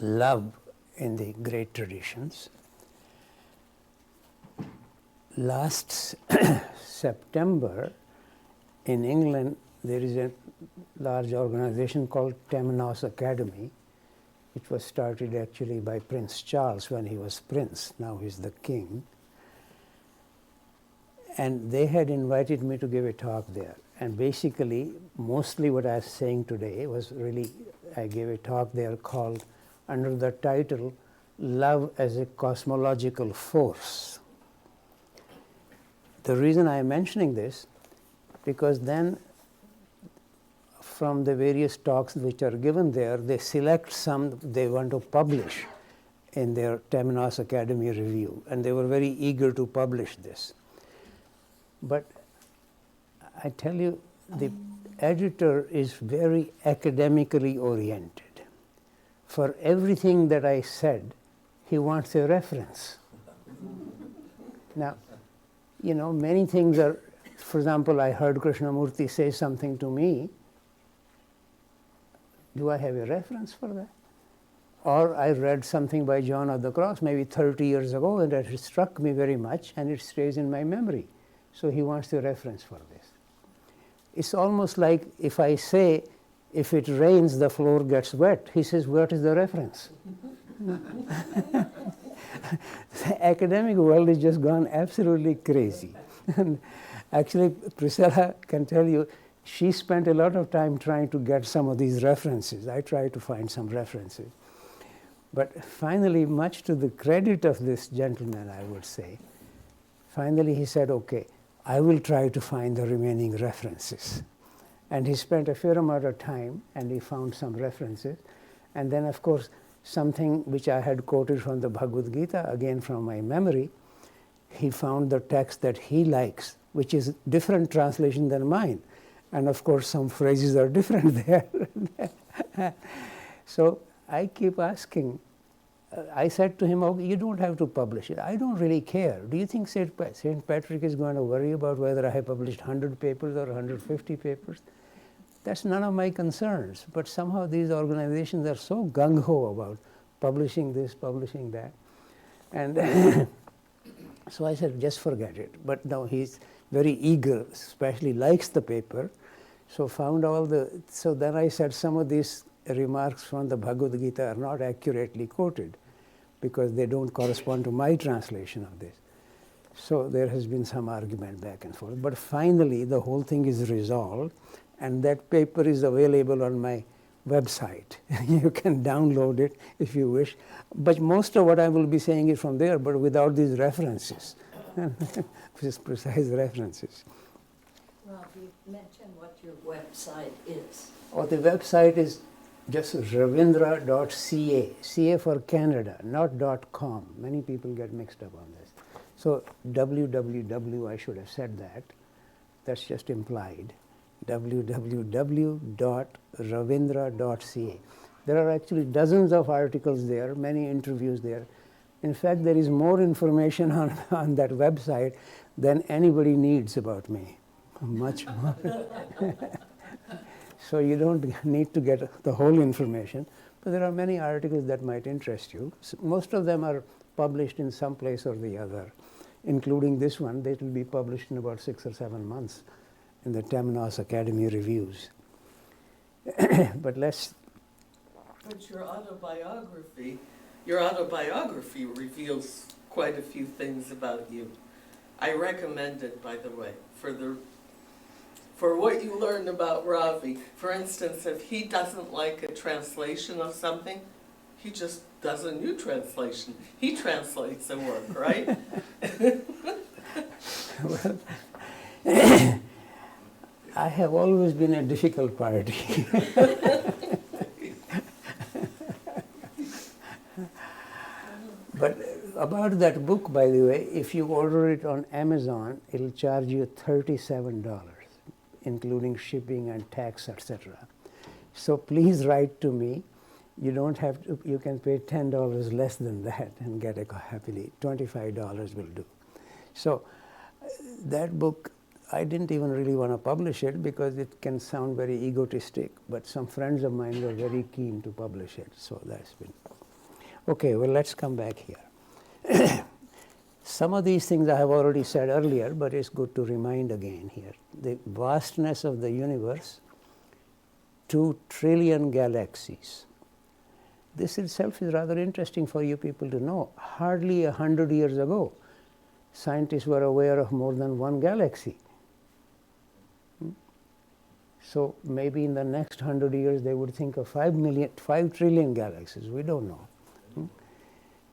love in the great traditions. Last September, in England, there is a large organization called Temenos Academy. It was started actually by Prince Charles when he was prince. Now he's the king. And they had invited me to give a talk there. And basically, mostly what I was saying today was really, I gave a talk there called, under the title, Love as a Cosmological Force. The reason I am mentioning this, because then from the various talks which are given there, they select some they want to publish in their Temenos Academy review, and they were very eager to publish this. But I tell you, the editor is very academically oriented. For everything that I said, he wants a reference. Now, you know, many things are, for example, I heard Krishnamurti say something to me. Do I have a reference for that? Or I read something by John of the Cross maybe 30 years ago, and that struck me very much, and it stays in my memory. So he wants a reference for this. It's almost like if I say, if it rains, the floor gets wet. He says, what is the reference? The academic world has just gone absolutely crazy. And actually, Priscilla can tell you, she spent a lot of time trying to get some of these references. I tried to find some references. But finally, much to the credit of this gentleman, I would say, finally he said, okay, I will try to find the remaining references. And he spent a fair amount of time, and he found some references. And then, of course, something which I had quoted from the Bhagavad Gita, again from my memory, he found the text that he likes, which is different translation than mine. And of course, some phrases are different there. So I keep asking. I said to him, oh, you don't have to publish it. I don't really care. Do you think St. Patrick is going to worry about whether I have published 100 papers or 150 papers? That's none of my concerns. But somehow these organizations are so gung-ho about publishing this, publishing that. And so I said, just forget it. But now he's very eager, especially likes the paper. So found all the, so then I said some of these remarks from the Bhagavad Gita are not accurately quoted because they don't correspond to my translation of this. So there has been some argument back and forth. But finally, the whole thing is resolved, and that paper is available on my website. You can download it if you wish. But most of what I will be saying is from there, but without these references, these precise references. Rob, you mentioned what your website is. Oh, the website is just ravindra.ca, CA for Canada, not .com. Many people get mixed up on this. So www, I should have said that. That's just implied. www.ravindra.ca. There are actually dozens of articles there, many interviews there. In fact, there is more information on that website than anybody needs about me, much more. So you don't need to get the whole information, but there are many articles that might interest you. Most of them are published in some place or the other, including this one. They will be published in about 6 or 7 months in the Temenos Academy reviews. But let's... But your autobiography reveals quite a few things about you. I recommend it, by the way, for what you learn about Ravi. For instance, if he doesn't like a translation of something, he just does a new translation. He translates a work, right? Well, I have always been a difficult party. But about that book, by the way, if you order it on Amazon, it'll charge you $37, including shipping and tax, etc. So please write to me. You don't have to, you can pay $10 less than that and get it happily. $25 will do. So that book, I didn't even really want to publish it because it can sound very egotistic, but some friends of mine were very keen to publish it, so that's been. Okay, well, let's come back here. Some of these things I have already said earlier, but it's good to remind again here. The vastness of the universe, 2 trillion galaxies. This itself is rather interesting for you people to know. Hardly 100 years ago, scientists were aware of more than 1 galaxy. So maybe in the next 100 years they would think of 5 trillion galaxies. We don't know.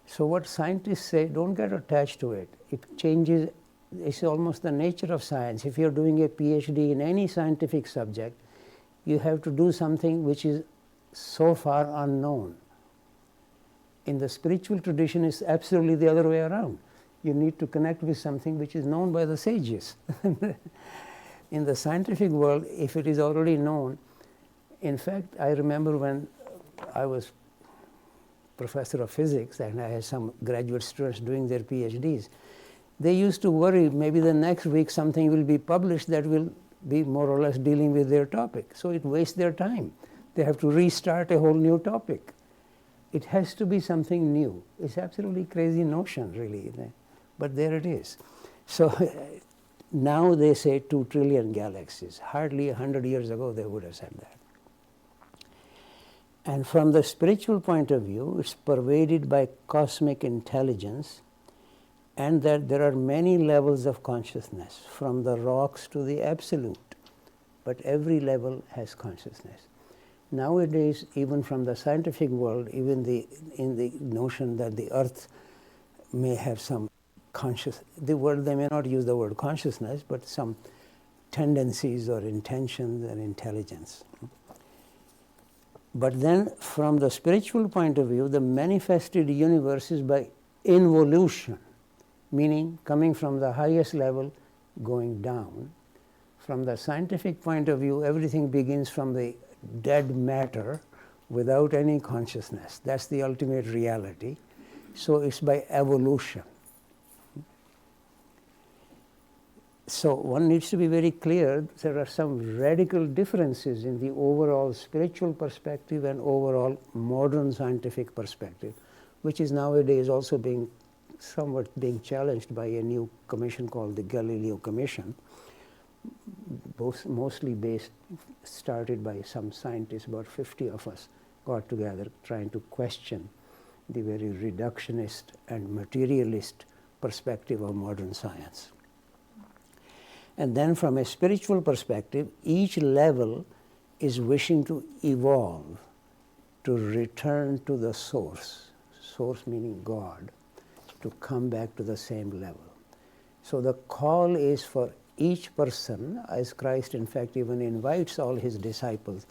So what scientists say, don't get attached to it. It changes, it's almost the nature of science. If you're doing a PhD in any scientific subject, you have to do something which is so far unknown. In the spiritual tradition, it's absolutely the other way around. You need to connect with something which is known by the sages. In the scientific world, if it is already known, in fact, I remember when I was professor of physics and I had some graduate students doing their PhDs, they used to worry maybe the next week something will be published that will be more or less dealing with their topic. So it wastes their time. They have to restart a whole new topic. It has to be something new. It's absolutely crazy notion, really. But there it is. So now they say 2 trillion galaxies. Hardly 100 years ago they would have said that. And from the spiritual point of view, it's pervaded by cosmic intelligence, and that there are many levels of consciousness, from the rocks to the absolute. But every level has consciousness. Nowadays, even from the scientific world, even in the notion that the earth may have some they may not use the word consciousness, but some tendencies or intentions and intelligence. But then, from the spiritual point of view, the manifested universe is by involution, meaning coming from the highest level, going down. From the scientific point of view, everything begins from the dead matter without any consciousness. That's the ultimate reality. So it's by evolution. So one needs to be very clear, there are some radical differences in the overall spiritual perspective and overall modern scientific perspective, which is nowadays also somewhat being challenged by a new commission called the Galileo Commission, mostly started by some scientists. About 50 of us got together trying to question the very reductionist and materialist perspective of modern science. And then from a spiritual perspective, each level is wishing to evolve, to return to the source meaning God, to come back to the same level. So the call is for each person, as Christ in fact even invites all his disciples,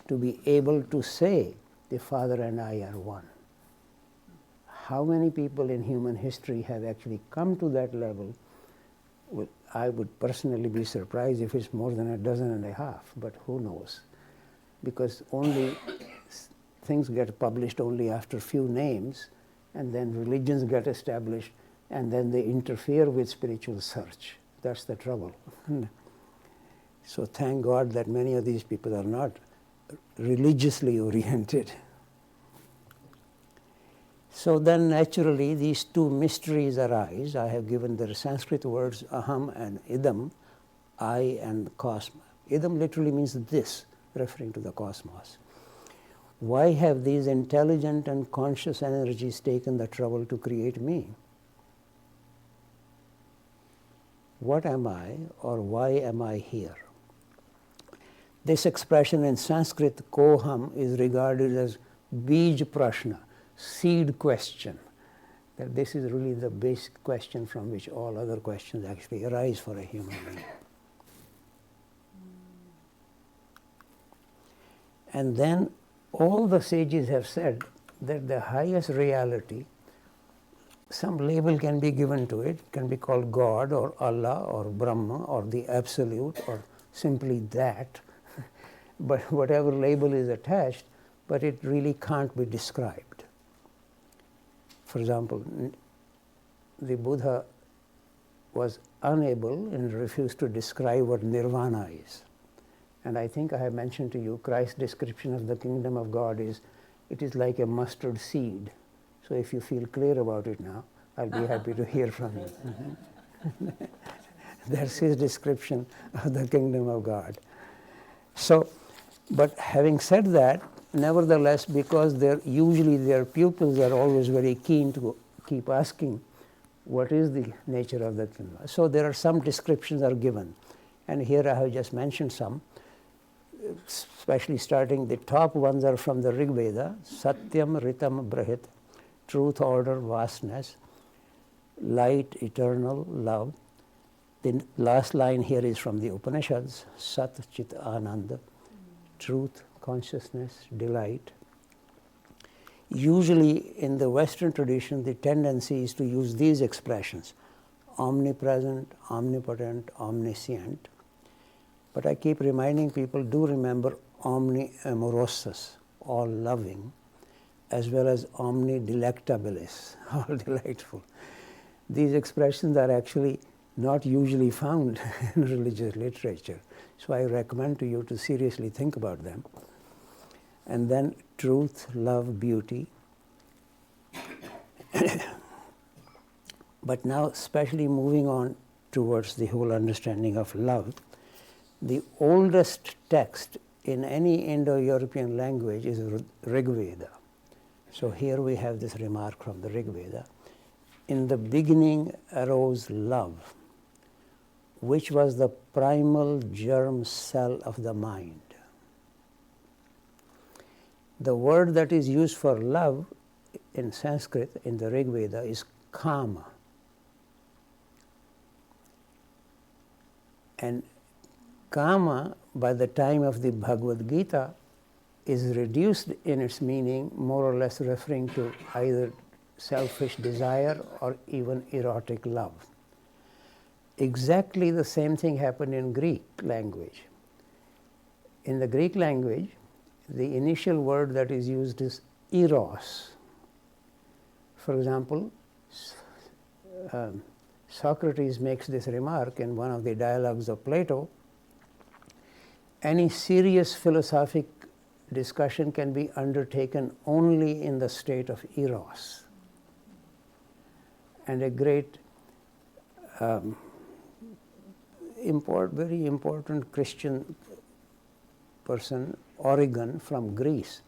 to be able to say, the Father and I are one. How many people in human history have actually come to that level? Well, I would personally be surprised if it's more than 12, but who knows? Because things get published only after few names, and then religions get established, and then they interfere with spiritual search. That's the trouble. So thank God that many of these people are not religiously oriented. So then naturally these 2 mysteries arise. I have given the Sanskrit words aham and idam, I and cosmos. Idam literally means this, referring to the cosmos. Why have these intelligent and conscious energies taken the trouble to create me? What am I, or why am I here? This expression in Sanskrit, koham, is regarded as bij prashna, seed question. That this is really the basic question from which all other questions actually arise for a human being. And then all the sages have said that the highest reality, some label can be given to it, can be called God or Allah or Brahma or the Absolute or simply that, but whatever label is attached, but it really can't be described. For example, the Buddha was unable and refused to describe what nirvana is. And I think I have mentioned to you, Christ's description of the kingdom of God is, it is like a mustard seed. So if you feel clear about it now, I'll be happy to hear from you. That's his description of the kingdom of God. So, but having said that, nevertheless, because usually their pupils are always very keen to keep asking, what is the nature of the kingdom? So there are some descriptions are given. And here I have just mentioned some, especially starting, the top ones are from the Rig Veda, Satyam Ritam Brahit, truth, order, vastness, light, eternal, love. The last line here is from the Upanishads, Sat Chit Ananda, truth, consciousness, delight. Usually in the Western tradition, the tendency is to use these expressions, omnipresent, omnipotent, omniscient. But I keep reminding people, do remember omni amorosus, all loving, as well as omni delectabilis, all delightful. These expressions are actually not usually found in religious literature. So I recommend to you to seriously think about them. And then truth, love, beauty. But now, especially moving on towards the whole understanding of love, the oldest text in any Indo-European language is Rig Veda. So here we have this remark from the Rig Veda. In the beginning arose love, which was the primal germ cell of the mind. The word that is used for love in Sanskrit, in the Rig Veda, is kama. And kama, by the time of the Bhagavad Gita, is reduced in its meaning, more or less referring to either selfish desire or even erotic love. Exactly the same thing happened in Greek language. In the Greek language, the initial word that is used is eros. For example, Socrates makes this remark in one of the dialogues of Plato. Any serious philosophic discussion can be undertaken only in the state of eros. And a great, very important Christian person, Origen from Greece,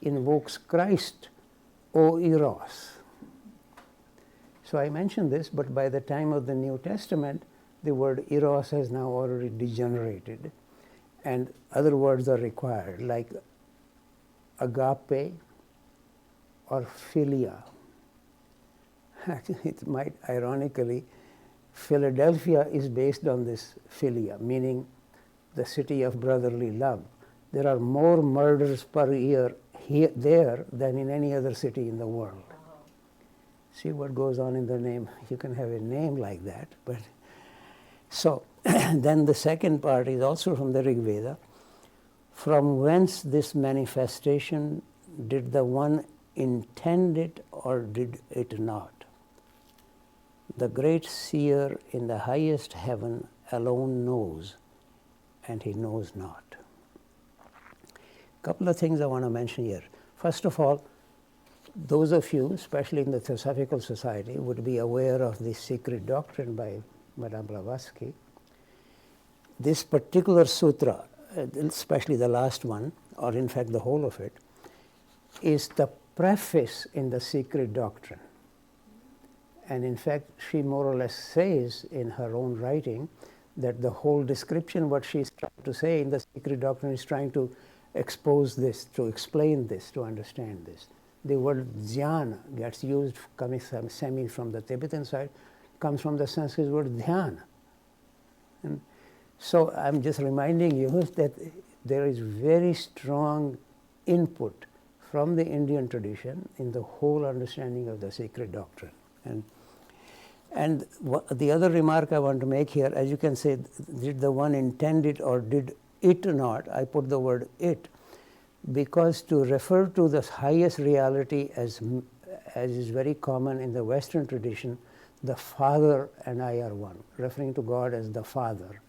invokes Christ, O Eros. So I mentioned this, but by the time of the New Testament, the word eros has now already degenerated, and other words are required, like agape or philia. Actually, it might, ironically, Philadelphia is based on this philia, meaning the city of brotherly love. There are more murders per year there than in any other city in the world. See what goes on in the name. You can have a name like that. But so then the second part is also from the Rig Veda. From whence this manifestation, did the one intend it or did it not? The great seer in the highest heaven alone knows, and he knows not. A couple of things I want to mention here. First of all, those of you, especially in the Theosophical Society, would be aware of the secret doctrine by Madame Blavatsky. This particular sutra, especially the last one, or in fact the whole of it, is the preface in the secret doctrine. And in fact, she more or less says in her own writing that the whole description, what she's trying to say in the secret doctrine, is trying to expose this, to explain this, to understand this. The word dhyana gets used, coming from the Tibetan side, comes from the Sanskrit word dhyana. And so I'm just reminding you that there is very strong input from the Indian tradition in the whole understanding of the sacred doctrine. And the other remark I want to make here, as you can say, did the one intend it or did it not? I put the word it, because to refer to the highest reality as is very common in the Western tradition, the Father and I are one, referring to God as the Father.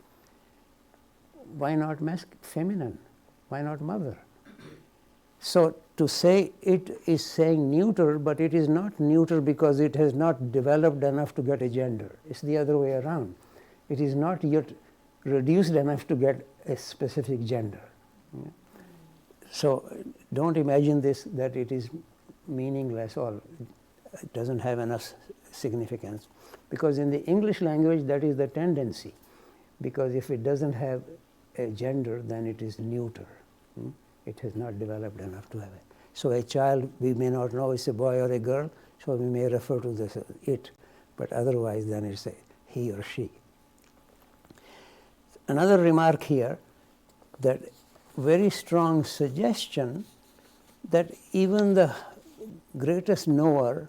Why not feminine? Why not mother? So to say it is saying neuter, but it is not neuter because it has not developed enough to get a gender. It's the other way around. It is not yet reduced enough to get a specific gender. So don't imagine this, that it is meaningless or it doesn't have enough significance, because in the English language that is the tendency, because if it doesn't have a gender, then it is neuter. It has not developed enough to have it. So a child, we may not know it's a boy or a girl, so we may refer to this as it, but otherwise then it's a he or she. Another remark here, that very strong suggestion that even the greatest knower,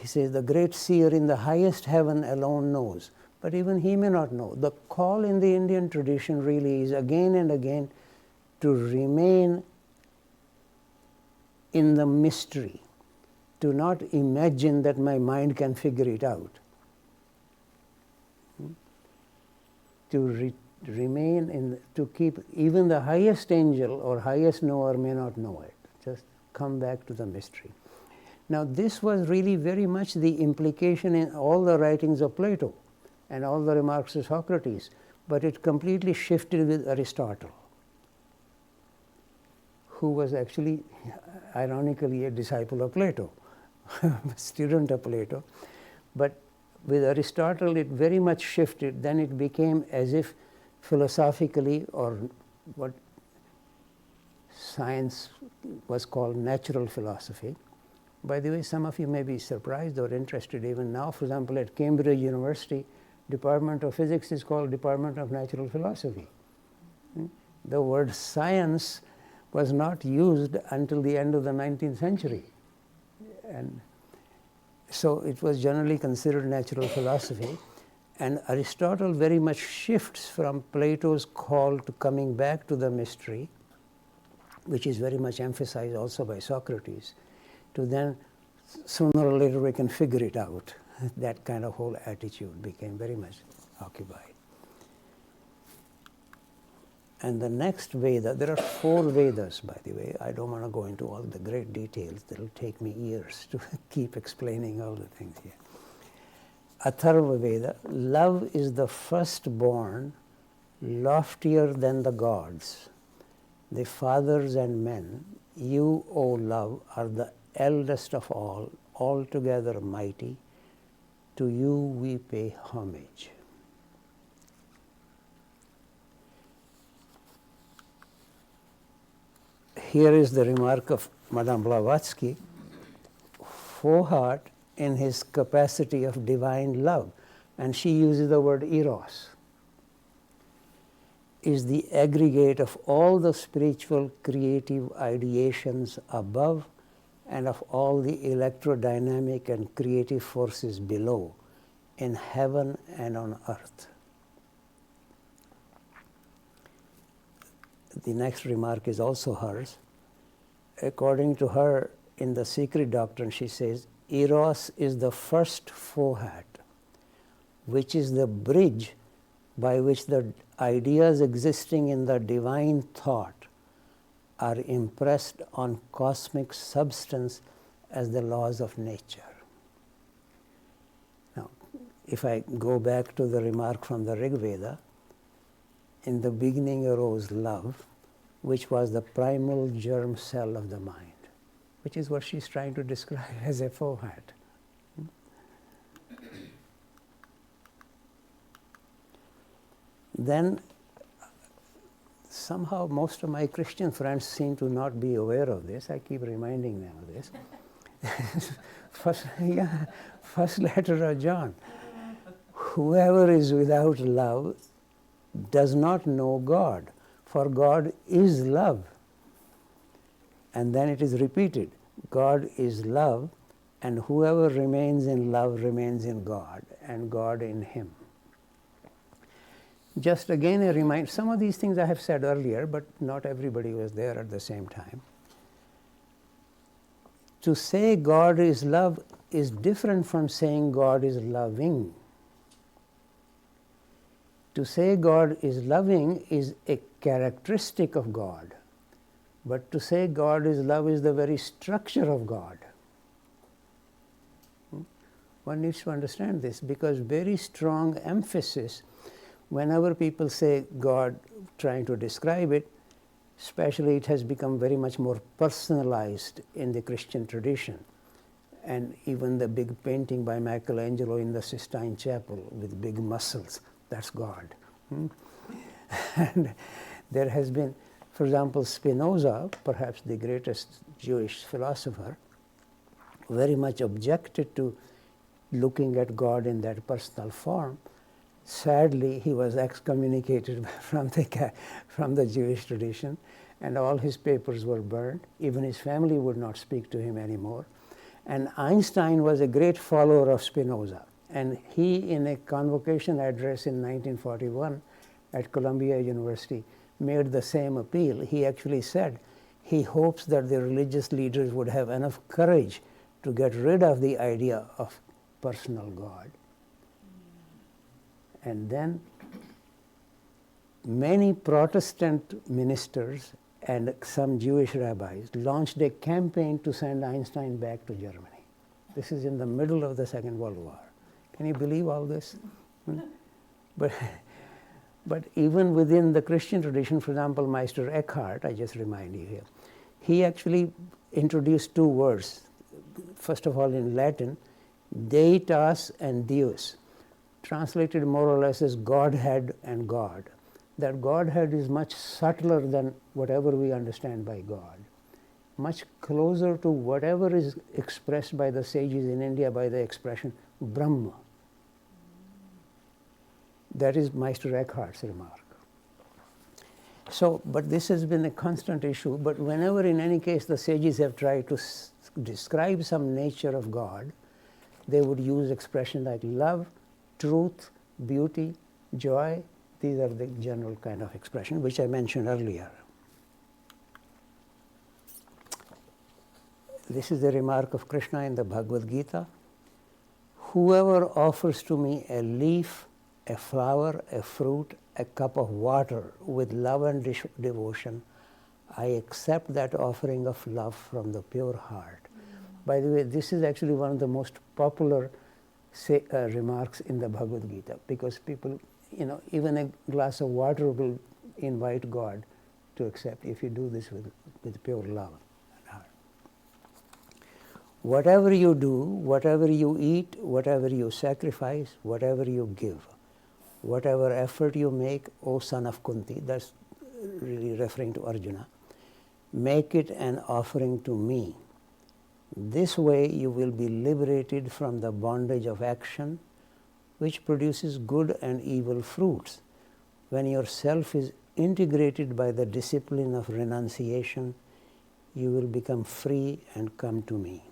he says, the great seer in the highest heaven alone knows, but even he may not know. The call in the Indian tradition really is again and again to remain in the mystery, to not imagine that my mind can figure it out. To remain in, to keep, even the highest angel or highest knower may not know it. Just come back to the mystery. Now this was really very much the implication in all the writings of Plato and all the remarks of Socrates, but it completely shifted with Aristotle, who was actually, ironically, a disciple of Plato, a student of Plato. But with Aristotle, it very much shifted. Then it became as if philosophically, or what science was called natural philosophy. By the way, some of you may be surprised or interested even now. For example, at Cambridge University, Department of Physics is called Department of Natural Philosophy. The word science was not used until the end of the 19th century. And so it was generally considered natural philosophy. And Aristotle very much shifts from Plato's call to coming back to the mystery, which is very much emphasized also by Socrates, to then sooner or later we can figure it out. That kind of whole attitude became very much occupied. And the next Veda, there are 4 Vedas, by the way. I don't want to go into all the great details. It'll take me years to keep explaining all the things here. Atharva Veda, love is the firstborn, loftier than the gods, the fathers and men. You, O love, are the eldest of all, altogether mighty. To you we pay homage. Here is the remark of Madame Blavatsky. Fouhard, in his capacity of divine love, and she uses the word eros, is the aggregate of all the spiritual creative ideations above and of all the electrodynamic and creative forces below, in heaven and on earth. The next remark is also hers. According to her, in the Secret Doctrine, she says, Eros is the first forehead, which is the bridge by which the ideas existing in the divine thought are impressed on cosmic substance as the laws of nature. Now, if I go back to the remark from the Rig Veda, in the beginning arose love, which was the primal germ cell of the mind, which is what she's trying to describe as a forehead. Then somehow most of my Christian friends seem to not be aware of this. I keep reminding them of this. First letter of John. Whoever is without love does not know God, for God is love. And then it is repeated, God is love, and whoever remains in love remains in God, and God in him. Just again a reminder, some of these things I have said earlier, but not everybody was there at the same time. To say God is love is different from saying God is loving. To say God is loving is a characteristic of God. But to say God is love is the very structure of God. One needs to understand this, because very strong emphasis, whenever people say God trying to describe it, especially it has become very much more personalized in the Christian tradition. And even the big painting by Michelangelo in the Sistine Chapel with big muscles, that's God. And there has been, for example, Spinoza, perhaps the greatest Jewish philosopher, very much objected to looking at God in that personal form. Sadly, he was excommunicated from the Jewish tradition, and all his papers were burned. Even his family would not speak to him anymore. And Einstein was a great follower of Spinoza. And he, in a convocation address in 1941 at Columbia University, made the same appeal. He actually said he hopes that the religious leaders would have enough courage to get rid of the idea of personal God. And then many Protestant ministers and some Jewish rabbis launched a campaign to send Einstein back to Germany. This is in the middle of the Second World War. Can you believe all this? But even within the Christian tradition, for example, Meister Eckhart, I just remind you here, he actually introduced two words. First of all, in Latin, Deitas and Deus, translated more or less as Godhead and God. That Godhead is much subtler than whatever we understand by God, much closer to whatever is expressed by the sages in India by the expression Brahma. That is Meister Eckhart's remark. So, but this has been a constant issue, but whenever in any case the sages have tried to describe some nature of God, they would use expressions like love, truth, beauty, joy. These are the general kind of expression which I mentioned earlier. This is the remark of Krishna in the Bhagavad Gita. Whoever offers to me a leaf, a flower, a fruit, a cup of water with love and devotion, I accept that offering of love from the pure heart. By the way, this is actually one of the most popular remarks in the Bhagavad Gita, because people, even a glass of water will invite God to accept if you do this with pure love and heart. Whatever you do, whatever you eat, whatever you sacrifice, whatever you give, whatever effort you make, O son of Kunti, that's really referring to Arjuna, make it an offering to me. This way you will be liberated from the bondage of action, which produces good and evil fruits. When your self is integrated by the discipline of renunciation, you will become free and come to me.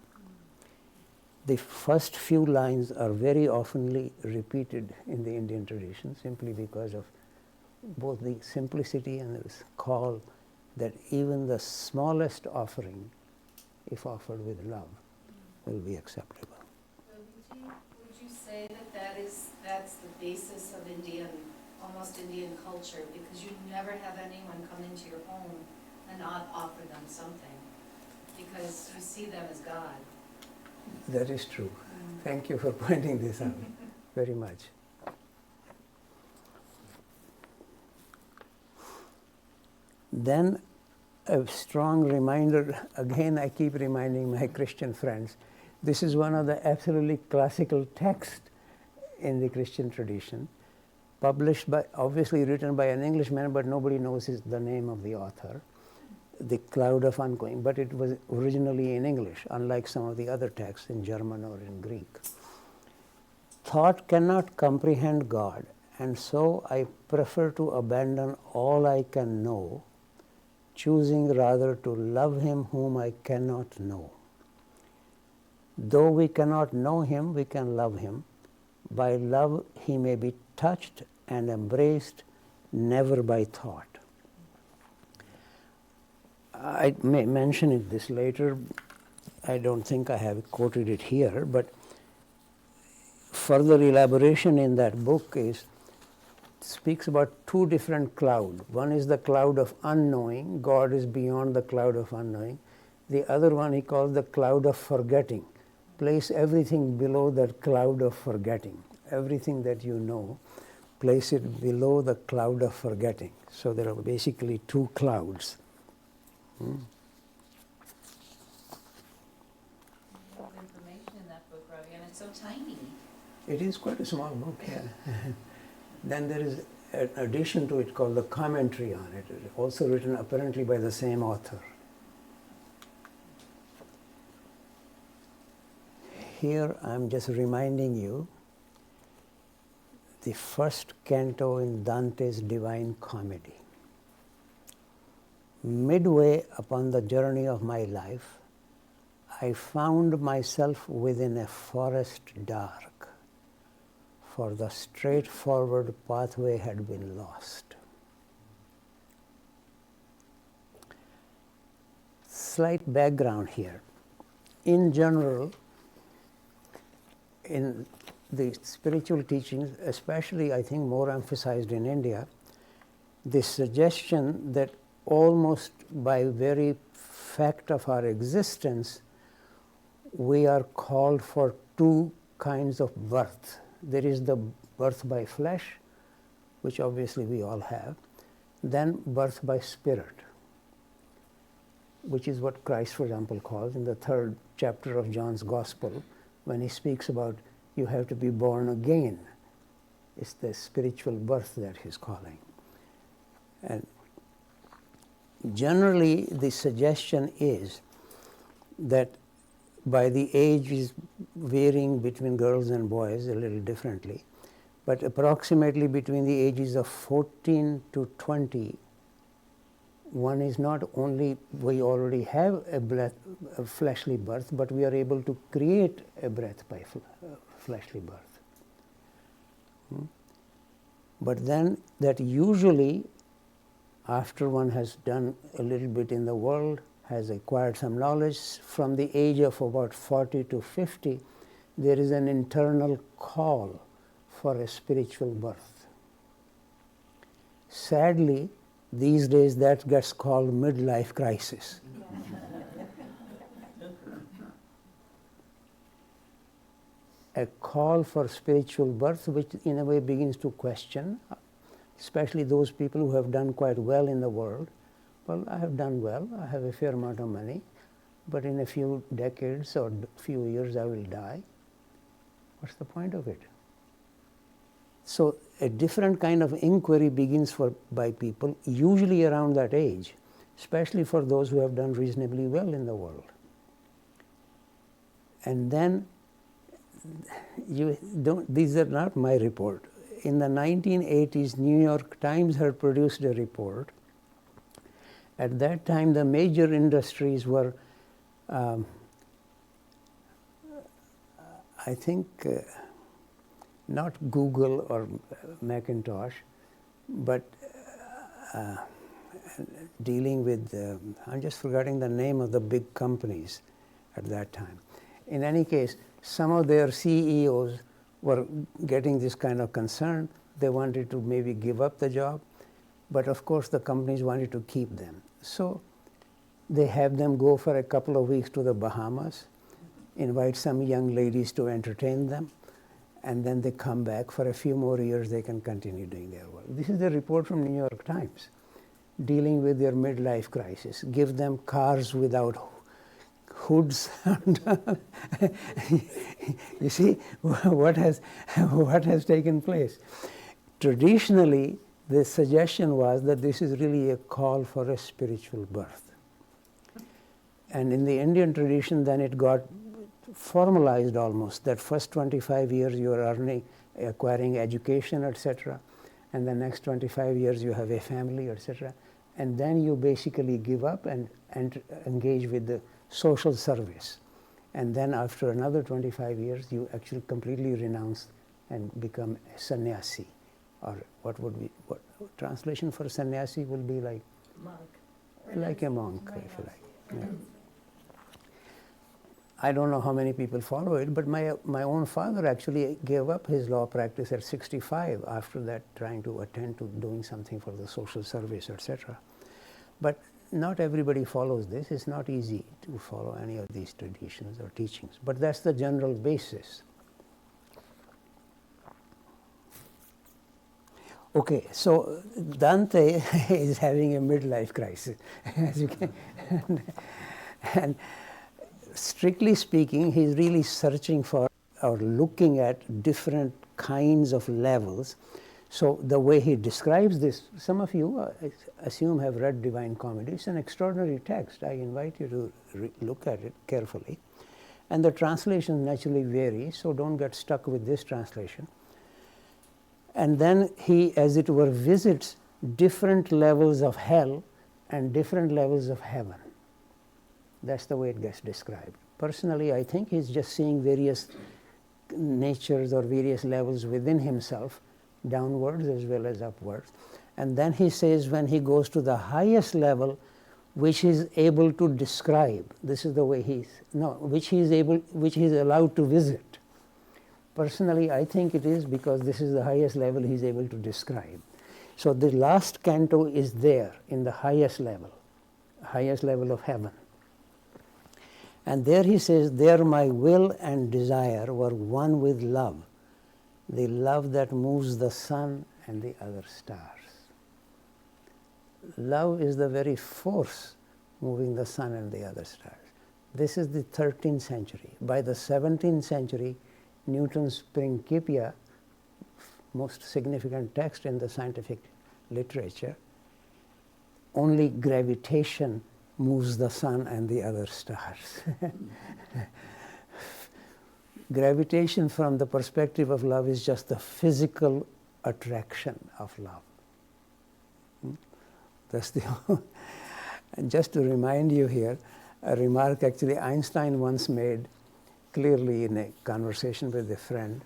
The first few lines are very oftenly repeated in the Indian tradition, simply because of both the simplicity and this call that even the smallest offering, if offered with love, will be acceptable. So would you say that that's the basis of almost Indian culture, because you never have anyone come into your home and not offer them something, because you see them as God? That is true. Thank you for pointing this out very much. Then a strong reminder, again I keep reminding my Christian friends, this is one of the absolutely classical texts in the Christian tradition, published by, obviously written by an Englishman, but nobody knows the name of the author, The Cloud of Uncoin, but it was originally in English, unlike some of the other texts in German or in Greek. Thought cannot comprehend God, and so I prefer to abandon all I can know, choosing rather to love him whom I cannot know. Though we cannot know him, we can love him. By love he may be touched and embraced, never by thought. I may mention this later. I don't think I have quoted it here, but further elaboration in that book is speaks about two different clouds. One is the cloud of unknowing. God is beyond the cloud of unknowing. The other one he calls the cloud of forgetting. Place everything below that cloud of forgetting. Everything that you know, place it below the cloud of forgetting. So there are basically two clouds. There's information in that book, Ravi, and it's so tiny. It is quite a small book, yeah. Then there is an addition to it called the commentary on it, also written apparently by the same author. Here I'm just reminding you the first canto in Dante's Divine Comedy. Midway upon the journey of my life, I found myself within a forest dark, for the straightforward pathway had been lost. Slight background here. In general, in the spiritual teachings, especially I think more emphasized in India, the suggestion that almost by very fact of our existence, we are called for two kinds of birth. There is the birth by flesh, which obviously we all have, then birth by spirit, which is what Christ, for example, calls in the 3rd chapter of John's Gospel, when he speaks about you have to be born again. It's the spiritual birth that he's calling. And generally, the suggestion is that by the ages varying between girls and boys a little differently, but approximately between the ages of 14 to 20, one is not only, we already have a fleshly birth, but we are able to create a birth by fleshly birth. But then that usually, after one has done a little bit in the world, has acquired some knowledge, from the age of about 40 to 50, there is an internal call for a spiritual birth. Sadly, these days that gets called midlife crisis. A call for spiritual birth, which in a way begins to question, especially those people who have done quite well in the world. Well, I have done well, I have a fair amount of money, but in a few decades or few years I will die. What's the point of it? So a different kind of inquiry begins by people, usually around that age, especially for those who have done reasonably well in the world. And then, these are not my report. In the 1980s, New York Times had produced a report. At that time, the major industries were, I think, not Google or Macintosh, but dealing with, I'm just forgetting the name of the big companies at that time. In any case, some of their CEOs were getting this kind of concern. They wanted to maybe give up the job, but of course the companies wanted to keep them. So they have them go for a couple of weeks to the Bahamas, invite some young ladies to entertain them, and then they come back for a few more years, they can continue doing their work. This is a report from New York Times dealing with their midlife crisis. Give them cars without hoods. You see what has taken place. Traditionally, the suggestion was that this is really a call for a spiritual birth. And in the Indian tradition, then it got formalized almost, that first 25 years you are acquiring education, etc. And the next 25 years you have a family, etc. And then you basically give up and engage with the social service. And then after another 25 years, you actually completely renounce and become a sannyasi. Or what translation for sannyasi will be like? Monk. Like a monk, if you like. Yeah. I don't know how many people follow it, but my own father actually gave up his law practice at 65 after that, trying to attend to doing something for the social service, etc. But not everybody follows this. It's not easy to follow any of these traditions or teachings, but that's the general basis. Okay, so Dante is having a midlife crisis, as you can, and strictly speaking, he's really searching for or looking at different kinds of levels. So the way he describes this, some of you, I assume, have read Divine Comedy. It's an extraordinary text. I invite you to look at it carefully. And the translations naturally vary, so don't get stuck with this translation. And then he, as it were, visits different levels of hell and different levels of heaven. That's the way it gets described. Personally, I think he's just seeing various natures or various levels within himself, downwards as well as upwards. And then he says when he goes to the highest level, which he's able to describe, this is the way which he's allowed to visit. Personally, I think it is because this is the highest level he's able to describe. So the last canto is there in the highest level of heaven. And there he says, there my will and desire were one with love, the love that moves the sun and the other stars. Love is the very force moving the sun and the other stars. This is the 13th century. By the 17th century, Newton's Principia, most significant text in the scientific literature, only gravitation moves the sun and the other stars. Gravitation from the perspective of love is just the physical attraction of love. That's the and just to remind you here, a remark actually Einstein once made clearly in a conversation with a friend: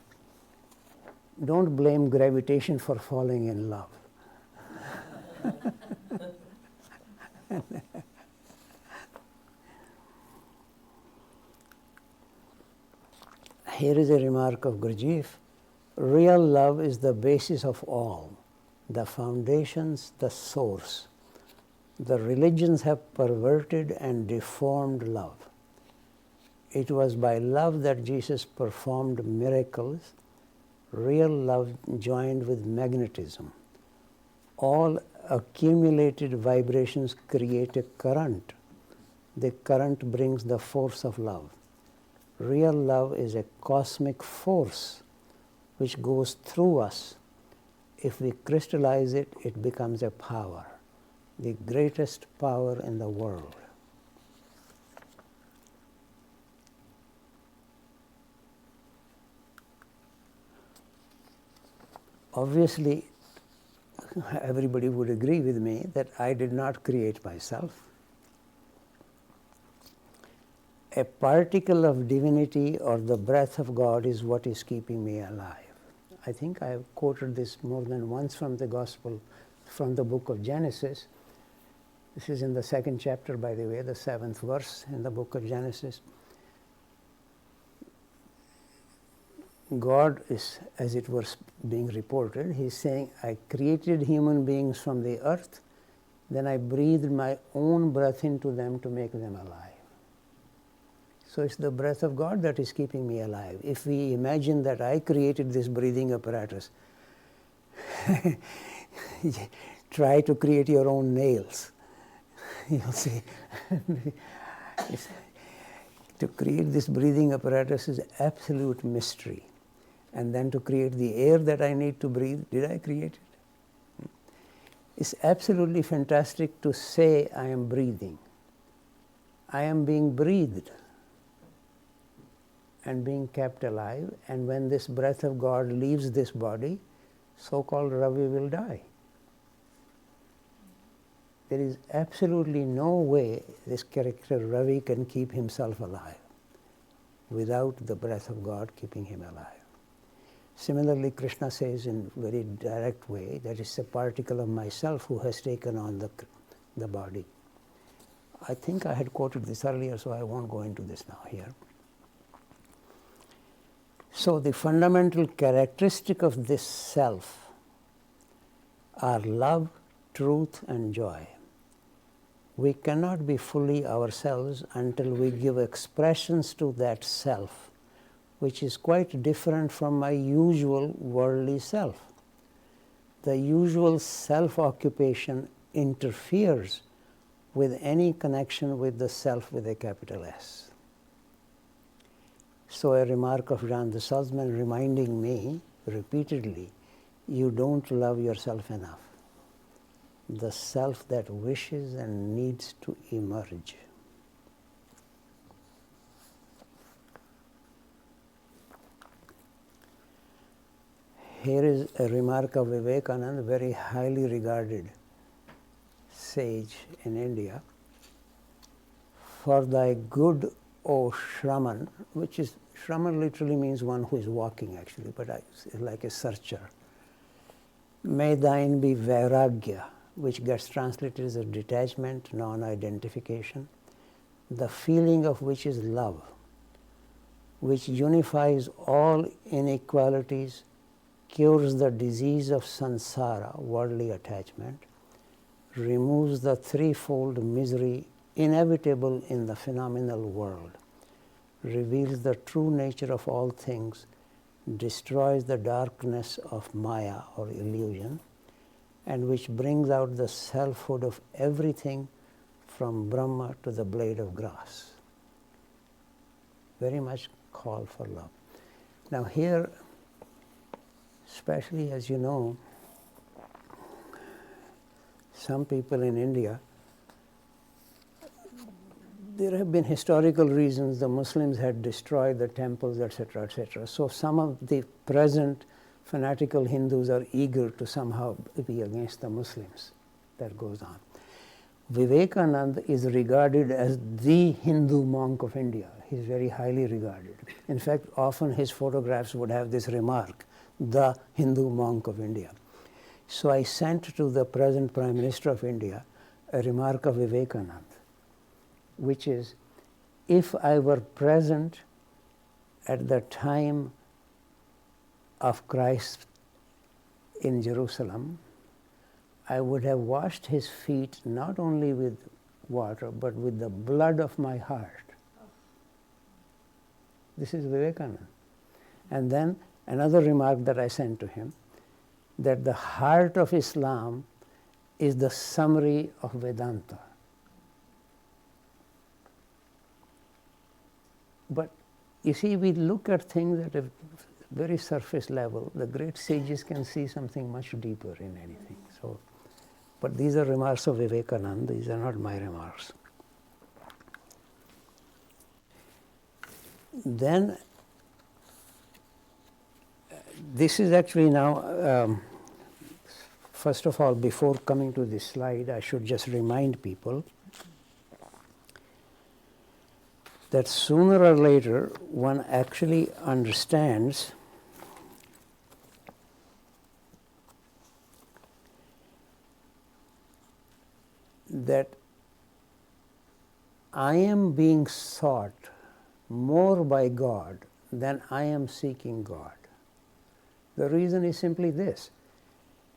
don't blame gravitation for falling in love. Here is a remark of Gurdjieff: real love is the basis of all, the foundations, the source. The religions have perverted and deformed love. It was by love that Jesus performed miracles. Real love joined with magnetism. All accumulated vibrations create a current. The current brings the force of love. Real love is a cosmic force which goes through us. If we crystallize it, it becomes a power, the greatest power in the world. Obviously, everybody would agree with me that I did not create myself. A particle of divinity or the breath of God is what is keeping me alive. I think I have quoted this more than once from the Gospel, from the book of Genesis. This is in the 2nd chapter, by the way, the 7th verse in the book of Genesis. God is, as it was being reported, he's saying, I created human beings from the earth, then I breathed my own breath into them to make them alive. So it's the breath of God that is keeping me alive. If we imagine that I created this breathing apparatus, try to create your own nails. You'll see. To create this breathing apparatus is absolute mystery. And then to create the air that I need to breathe, did I create it? It's absolutely fantastic to say I am breathing. I am being breathed and being kept alive, and when this breath of God leaves this body, so-called Ravi will die. There is absolutely no way this character Ravi can keep himself alive without the breath of God keeping him alive. Similarly, Krishna says in a very direct way that it's a particle of myself who has taken on the body. I think I had quoted this earlier, so I won't go into this now here. So the fundamental characteristic of this self are love, truth, and joy. We cannot be fully ourselves until we give expressions to that self, which is quite different from my usual worldly self. The usual self-occupation interferes with any connection with the self with a capital S. So a remark of Jean de Salzman reminding me repeatedly, you don't love yourself enough. The self that wishes and needs to emerge. Here is a remark of Vivekananda, very highly regarded sage in India. For thy good, O Shraman, which is, Shraman literally means one who is walking actually, but like a searcher. May thine be vairagya, which gets translated as a detachment, non-identification, the feeling of which is love, which unifies all inequalities, cures the disease of samsara, worldly attachment, removes the threefold misery inevitable in the phenomenal world, reveals the true nature of all things, destroys the darkness of maya or illusion, and which brings out the selfhood of everything from Brahma to the blade of grass. Very much call for love. Now here, especially as you know, some people in India, there have been historical reasons the Muslims had destroyed the temples, etc., etc. So some of the present fanatical Hindus are eager to somehow be against the Muslims. That goes on. Vivekananda is regarded as the Hindu monk of India. He's very highly regarded. In fact, often his photographs would have this remark, the Hindu monk of India. So I sent to the present Prime Minister of India a remark of Vivekananda, which is, if I were present at the time of Christ in Jerusalem, I would have washed his feet not only with water, but with the blood of my heart. This is Vivekananda. And then another remark that I sent to him, that the heart of Islam is the summary of Vedanta. But you see, we look at things at a very surface level. The great sages can see something much deeper in anything. So, but these are remarks of Vivekananda, these are not my remarks. Then, this is actually now, first of all, before coming to this slide, I should just remind people that sooner or later one actually understands that I am being sought more by God than I am seeking God. The reason is simply this.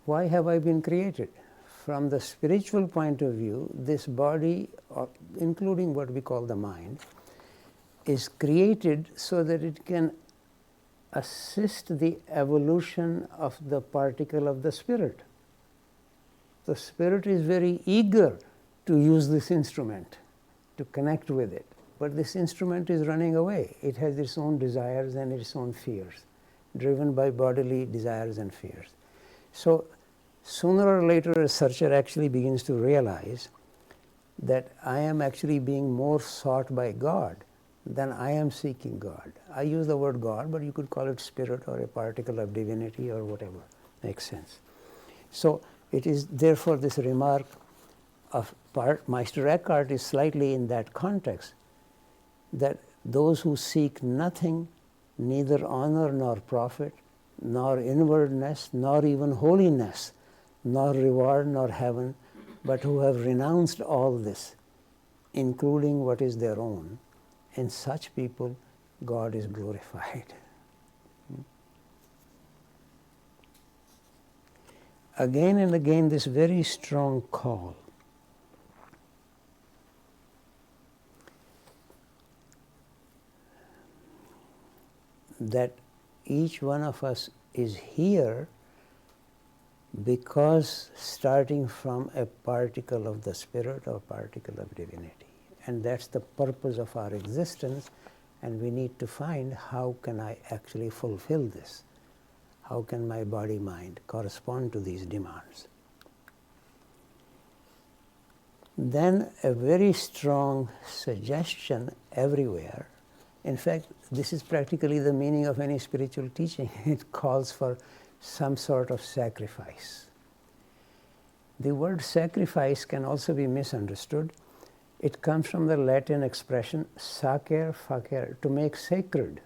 Why have I been created? From the spiritual point of view, this body, including what we call the mind, is created so that it can assist the evolution of the particle of the spirit. The spirit is very eager to use this instrument, to connect with it. But this instrument is running away. It has its own desires and its own fears, driven by bodily desires and fears. So sooner or later a searcher actually begins to realize that I am actually being more sought by God than I am seeking God. I use the word God, but you could call it spirit or a particle of divinity or whatever. Makes sense. So it is therefore this remark of Meister Eckhart is slightly in that context, that those who seek nothing, neither honor nor profit, nor inwardness, nor even holiness, nor reward nor heaven, but who have renounced all this, including what is their own, in such people God is glorified. again and again this very strong call that each one of us is here because starting from a particle of the Spirit or particle of divinity. And that's the purpose of our existence, and we need to find how can I actually fulfill this? How can my body-mind correspond to these demands? Then a very strong suggestion everywhere. In fact, this is practically the meaning of any spiritual teaching. It calls for some sort of sacrifice. The word sacrifice can also be misunderstood. It comes from the Latin expression sacer facer, to make sacred.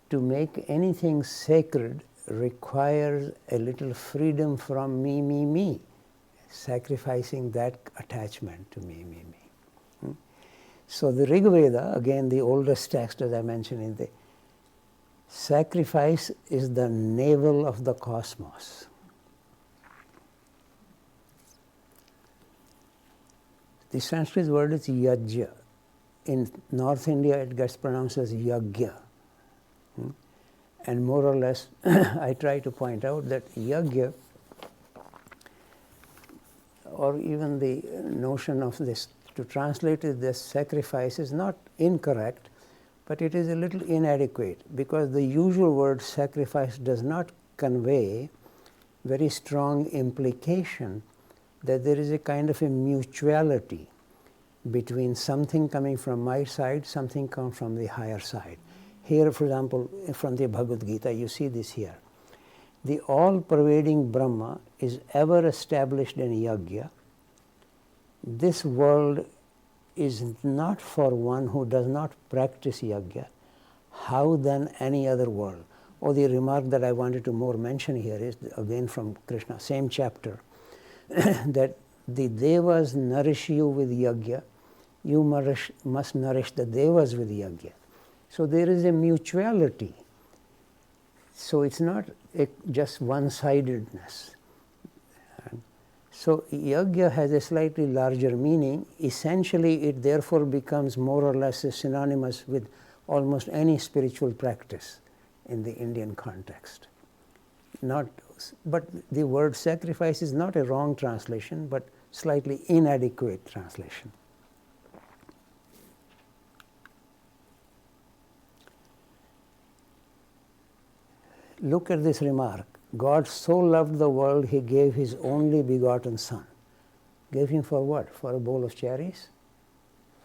To make anything sacred requires a little freedom from me, sacrificing that attachment to me. So the Rig Veda, again the oldest text as I mentioned in the sacrifice, is the navel of the cosmos. The Sanskrit word is yajna. In North India it gets pronounced as yagya. And more or less I try to point out that yagya, or even the notion of this, to translate it as sacrifice, is not incorrect, but it is a little inadequate, because the usual word sacrifice does not convey very strong implication that there is a kind of a mutuality between something coming from my side, something coming from the higher side. Here, for example, from the Bhagavad Gita, you see this here. The all-pervading Brahma is ever established in yajna. This world is not for one who does not practice yajna. How then any other world? Or the remark that I wanted to more mention here is again from Krishna, same chapter, that the devas nourish you with yajna, you must nourish the devas with yajna. So there is a mutuality. So it's not just one-sidedness. So yajna has a slightly larger meaning. Essentially, it therefore becomes more or less synonymous with almost any spiritual practice in the Indian context. But the word sacrifice is not a wrong translation, but slightly inadequate translation. Look at this remark. God so loved the world, he gave his only begotten Son. Gave him for what? For a bowl of cherries?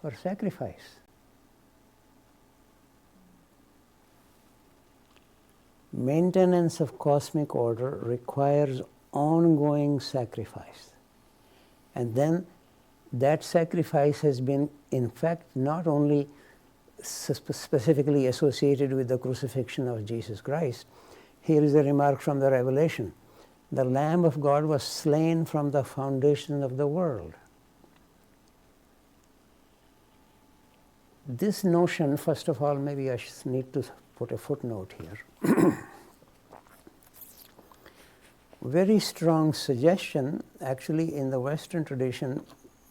For sacrifice. Maintenance of cosmic order requires ongoing sacrifice. And then that sacrifice has been, in fact, not only specifically associated with the crucifixion of Jesus Christ. Here is a remark from the Revelation. The Lamb of God was slain from the foundation of the world. This notion, first of all, maybe I need to put a footnote here. Very strong suggestion, actually in the Western tradition,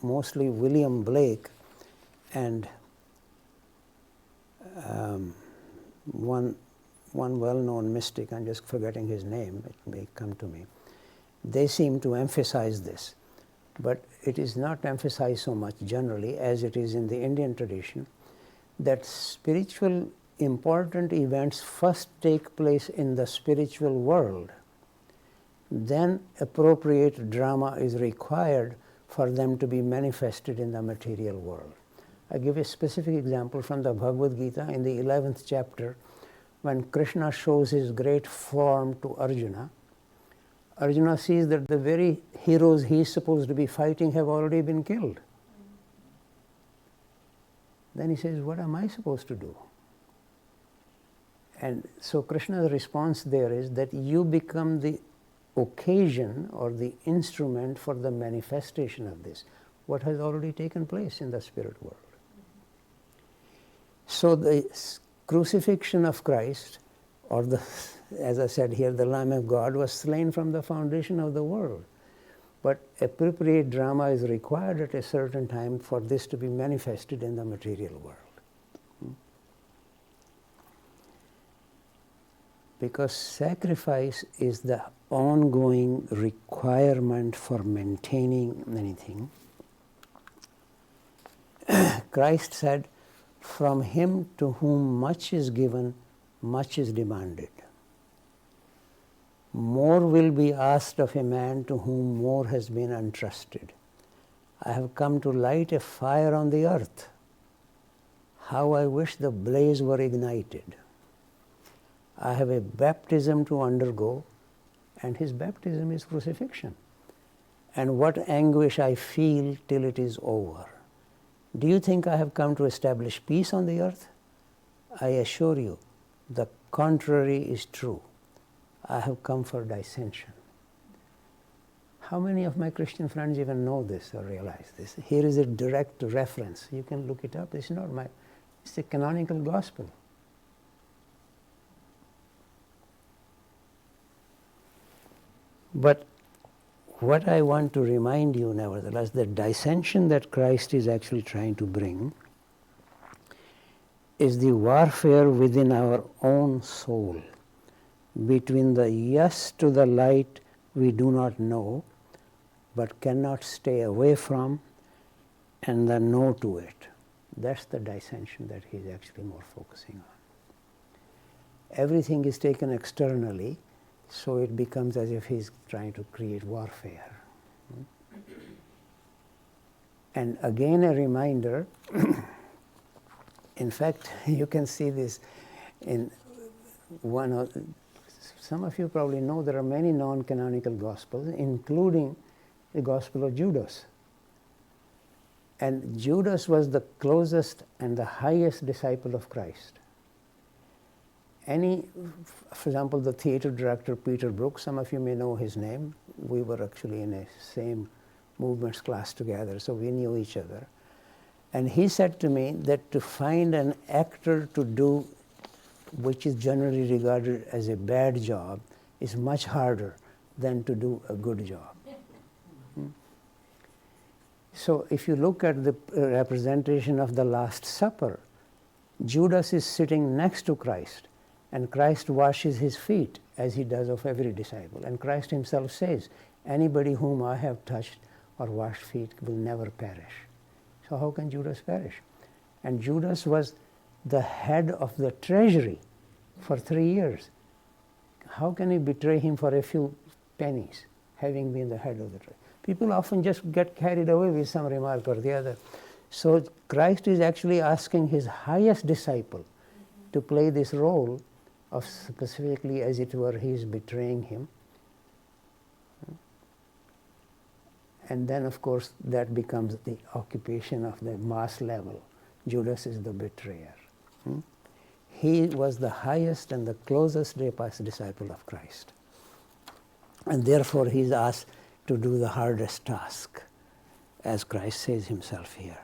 mostly William Blake and one well-known mystic, I'm just forgetting his name, it may come to me. They seem to emphasize this, but it is not emphasized so much generally as it is in the Indian tradition, that spiritual important events first take place in the spiritual world. Then appropriate drama is required for them to be manifested in the material world. I give a specific example from the Bhagavad Gita in the 11th chapter, when Krishna shows his great form to Arjuna. Arjuna sees that the very heroes he is supposed to be fighting have already been killed. Then he says, what am I supposed to do? And so Krishna's response there is that you become the occasion or the instrument for the manifestation of this, what has already taken place in the spirit world. So the crucifixion of Christ or as I said here, the Lamb of God was slain from the foundation of the world. But appropriate drama is required at a certain time for this to be manifested in the material world. Because sacrifice is the ongoing requirement for maintaining anything. Christ said, "From him to whom much is given, much is demanded. More will be asked of a man to whom more has been entrusted. I have come to light a fire on the earth. How I wish the blaze were ignited. I have a baptism to undergo," and his baptism is crucifixion. "And what anguish I feel till it is over. Do you think I have come to establish peace on the earth? I assure you, the contrary is true. I have come for dissension." How many of my Christian friends even know this or realize this? Here is a direct reference. You can look it up. It's not it's a canonical gospel. But what I want to remind you, nevertheless, the dissension that Christ is actually trying to bring is the warfare within our own soul between the yes to the light we do not know but cannot stay away from, and the no to it. That's the dissension that he's actually more focusing on. Everything is taken externally, so it becomes as if he's trying to create warfare. And again a reminder, in fact, you can see this in some of you probably know there are many non-canonical gospels, including the Gospel of Judas. And Judas was the closest and the highest disciple of Christ. For example, the theater director Peter Brook, some of you may know his name. We were actually in a same movements class together, so we knew each other. And he said to me that to find an actor to do which is generally regarded as a bad job is much harder than to do a good job. So if you look at the representation of the Last Supper, Judas is sitting next to Christ, and Christ washes his feet, as he does of every disciple. And Christ himself says, "Anybody whom I have touched or washed feet will never perish." So how can Judas perish? And Judas was the head of the treasury for 3 years. How can he betray him for a few pennies, having been the head of the treasury? People often just get carried away with some remark or the other. So Christ is actually asking his highest disciple to play this role of, specifically as it were, he is betraying him. And then of course that becomes the occupation of the mass level. Judas is the betrayer. He was the highest and the closest disciple of Christ. And therefore he is asked to do the hardest task, as Christ says himself here.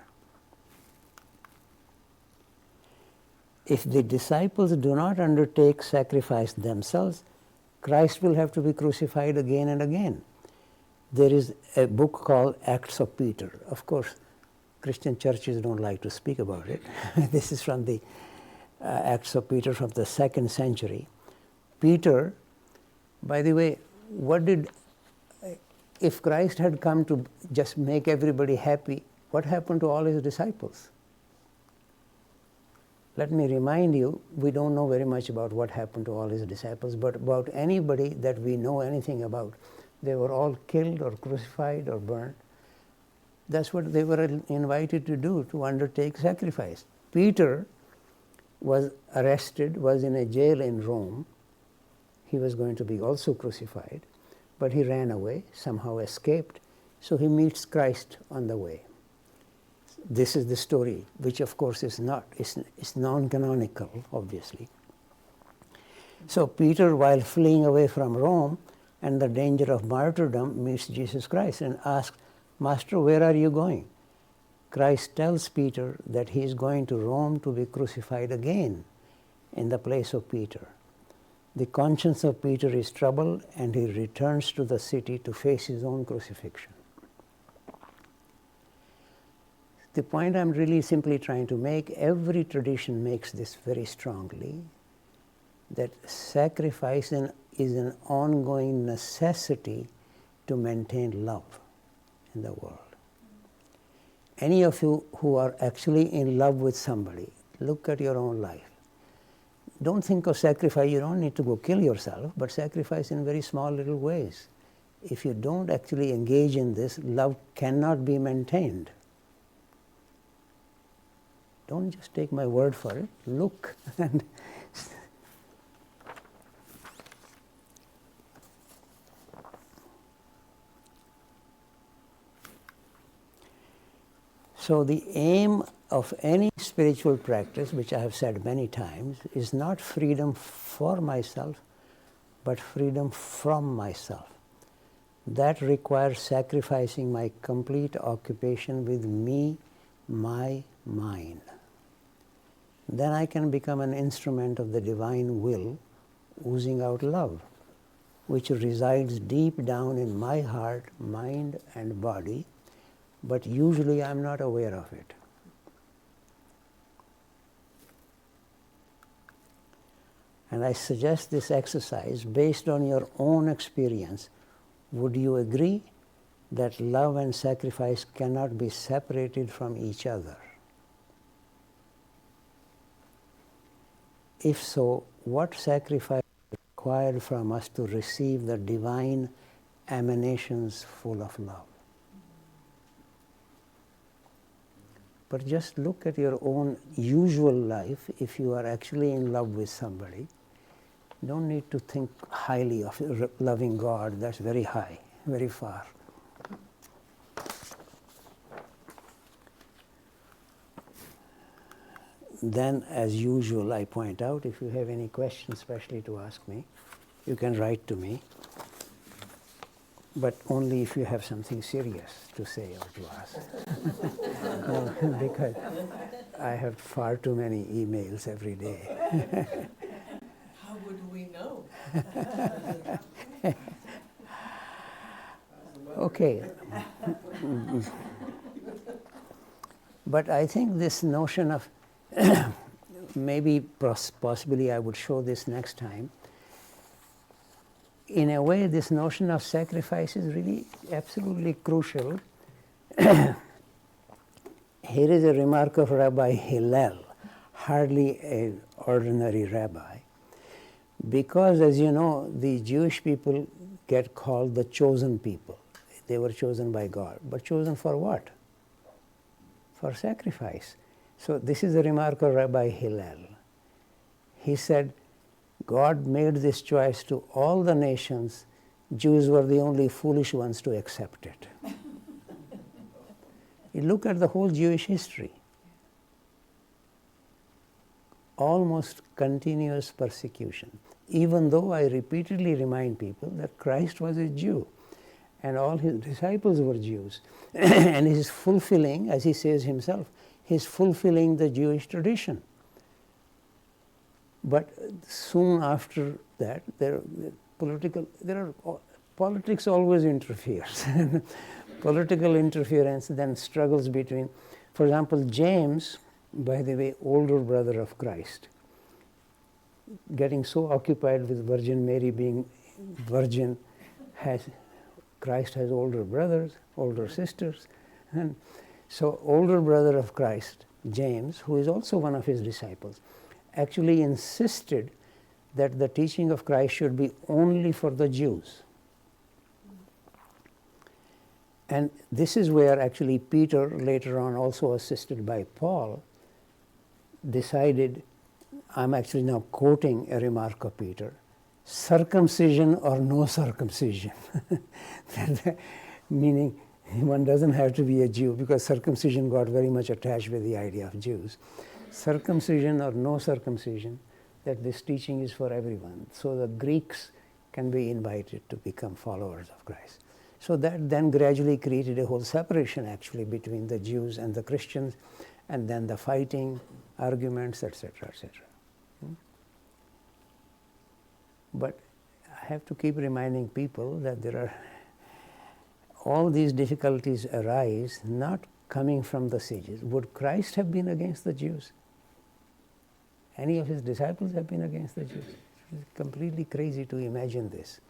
If the disciples do not undertake sacrifice themselves, Christ will have to be crucified again and again. There is a book called Acts of Peter. Of course, Christian churches don't like to speak about it. This is from the Acts of Peter from the 2nd century. Peter, by the way, if Christ had come to just make everybody happy, what happened to all his disciples? Let me remind you, we don't know very much about what happened to all his disciples, but about anybody that we know anything about, they were all killed or crucified or burned. That's what they were invited to do, to undertake sacrifice. Peter was arrested, was in a jail in Rome. He was going to be also crucified, but he ran away, somehow escaped, so he meets Christ on the way. This is the story, which of course is not, it's non-canonical, obviously. So Peter, while fleeing away from Rome and the danger of martyrdom, meets Jesus Christ and asks, "Master, where are you going?" Christ tells Peter that he is going to Rome to be crucified again in the place of Peter. The conscience of Peter is troubled, and he returns to the city to face his own crucifixion. The point I'm really simply trying to make, every tradition makes this very strongly, that sacrifice is an ongoing necessity to maintain love in the world. Any of you who are actually in love with somebody, look at your own life. Don't think of sacrifice, you don't need to go kill yourself, but sacrifice in very small little ways. If you don't actually engage in this, love cannot be maintained. Don't just take my word for it, look. And so the aim of any spiritual practice, which I have said many times, is not freedom for myself, but freedom from myself. That requires sacrificing my complete occupation with me, my mind. Then I can become an instrument of the divine will, oozing out love, which resides deep down in my heart, mind, and body, but usually I'm not aware of it. And I suggest this exercise based on your own experience. Would you agree that love and sacrifice cannot be separated from each other? If so, what sacrifice is required from us to receive the divine emanations full of love? But just look at your own usual life. If you are actually in love with somebody, don't need to think highly of loving God. That's very high, very far. Then, as usual, I point out, if you have any questions, especially to ask me, you can write to me. But only if you have something serious to say or to ask. No, because I have far too many emails every day. How would we know? Okay. But I think this notion of, maybe possibly I would show this next time, in a way this notion of sacrifice is really absolutely crucial. Here is a remark of Rabbi Hillel, hardly an ordinary rabbi, because as you know, the Jewish people get called the chosen people. They were chosen by God, but chosen for what? For sacrifice. So this is a remark of Rabbi Hillel. He said, God made this choice to all the nations. Jews were the only foolish ones to accept it. You look at the whole Jewish history. Almost continuous persecution. Even though I repeatedly remind people that Christ was a Jew and all his disciples were Jews. And he's fulfilling, as he says himself, he's fulfilling the Jewish tradition. But soon after that, politics always interferes. Political interference, then struggles between, for example, James, by the way, older brother of Christ, getting so occupied with Virgin Mary being virgin, Christ has older brothers, older sisters, and so older brother of Christ, James, who is also one of his disciples, actually insisted that the teaching of Christ should be only for the Jews. And this is where actually Peter, later on also assisted by Paul, decided, I'm actually now quoting a remark of Peter, circumcision or no circumcision. Meaning one doesn't have to be a Jew, because circumcision got very much attached with the idea of Jews. Circumcision or no circumcision, that this teaching is for everyone. So the Greeks can be invited to become followers of Christ. So that then gradually created a whole separation actually between the Jews and the Christians, and then the fighting, arguments, etc., etc. But I have to keep reminding people that there are all these difficulties arise not coming from the sages. Would Christ have been against the Jews? Any of his disciples have been against the Jews? It's completely crazy to imagine this.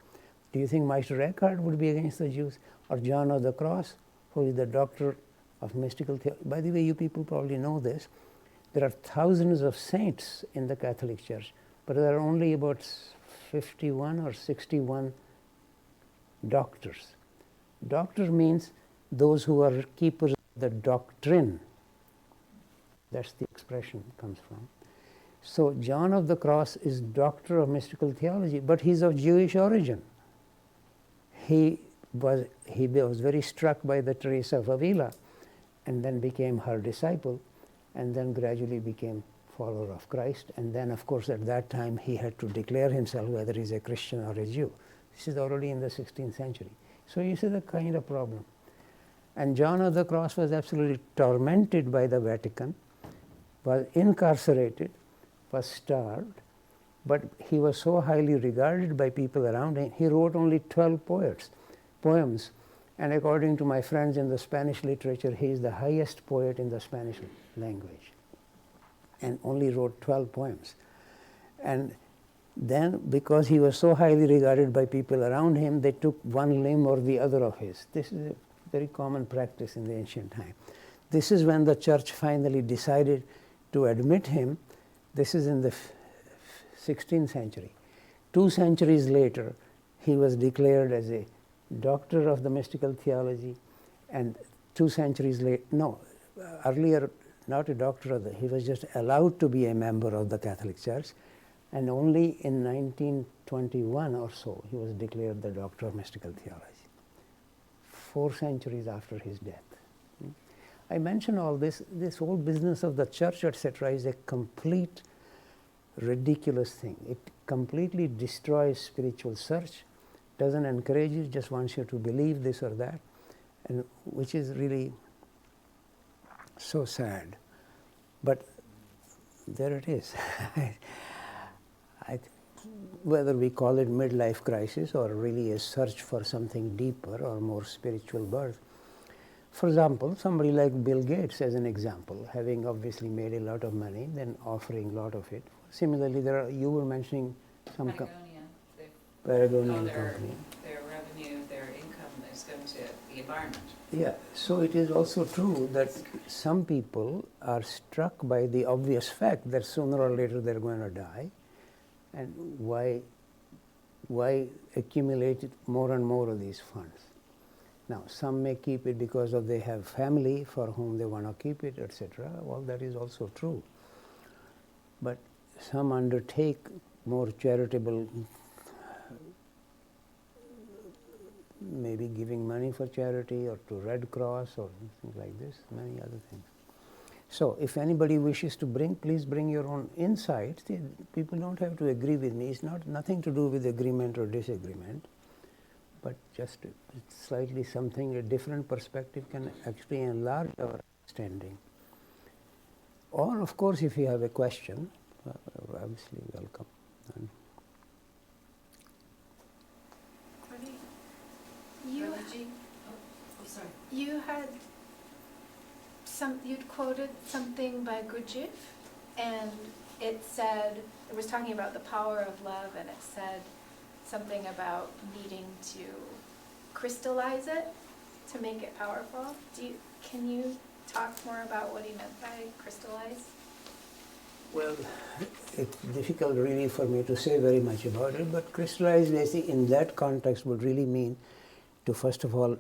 Do you think Meister Eckhart would be against the Jews? Or John of the Cross, who is the doctor of mystical theology? By the way, you people probably know this. There are thousands of saints in the Catholic Church, but there are only about 51 or 61 doctors. Doctor means those who are keepers of the doctrine. That's the expression comes from. So John of the Cross is doctor of mystical theology, but he's of Jewish origin. He was very struck by the Teresa of Avila, and then became her disciple, and then gradually became follower of Christ. And then, of course, at that time he had to declare himself whether he's a Christian or a Jew. This is already in the 16th century. So you see the kind of problem. And John of the Cross was absolutely tormented by the Vatican, was incarcerated, was starved, but he was so highly regarded by people around him, he wrote only 12 poems. And according to my friends in the Spanish literature, he is the highest poet in the Spanish language, and only wrote 12 poems. And then, because he was so highly regarded by people around him, they took one limb or the other of his. This is a very common practice in the ancient time. This is when the church finally decided to admit him. This is in the 16th century. 2 centuries later, he was declared as a doctor of the mystical theology, and 2 centuries later, earlier, not a doctor of he was just allowed to be a member of the Catholic Church, and only in 1921 or so, he was declared the doctor of mystical theology, 4 centuries after his death. I mention all this whole business of the church, etc., is a complete ridiculous thing. It completely destroys spiritual search, doesn't encourage you, just wants you to believe this or that, and which is really so sad. But there it is. Whether we call it midlife crisis or really a search for something deeper or more spiritual birth. For example, somebody like Bill Gates, as an example, having obviously made a lot of money, then offering a lot of it. Similarly, you were mentioning some Patagonian company. Their revenue, their income is going to the environment. Yeah, so it is also true that some people are struck by the obvious fact that sooner or later they're going to die, and why accumulate more and more of these funds? Now, some may keep it because they have family for whom they want to keep it, etc. Well, that is also true. But some undertake more charitable, maybe giving money for charity or to Red Cross or things like this, many other things. So if anybody wishes to please bring your own insights. People don't have to agree with me. It's nothing to do with agreement or disagreement, but just slightly something, a different perspective can actually enlarge our understanding. Or, of course, if you have a question, obviously welcome. You'd quoted something by Gurdjieff, and it was talking about the power of love, and it said something about needing to crystallize it to make it powerful. Can you talk more about what he meant by crystallize? Well, it's difficult really for me to say very much about it, but crystallize in that context would really mean to first of all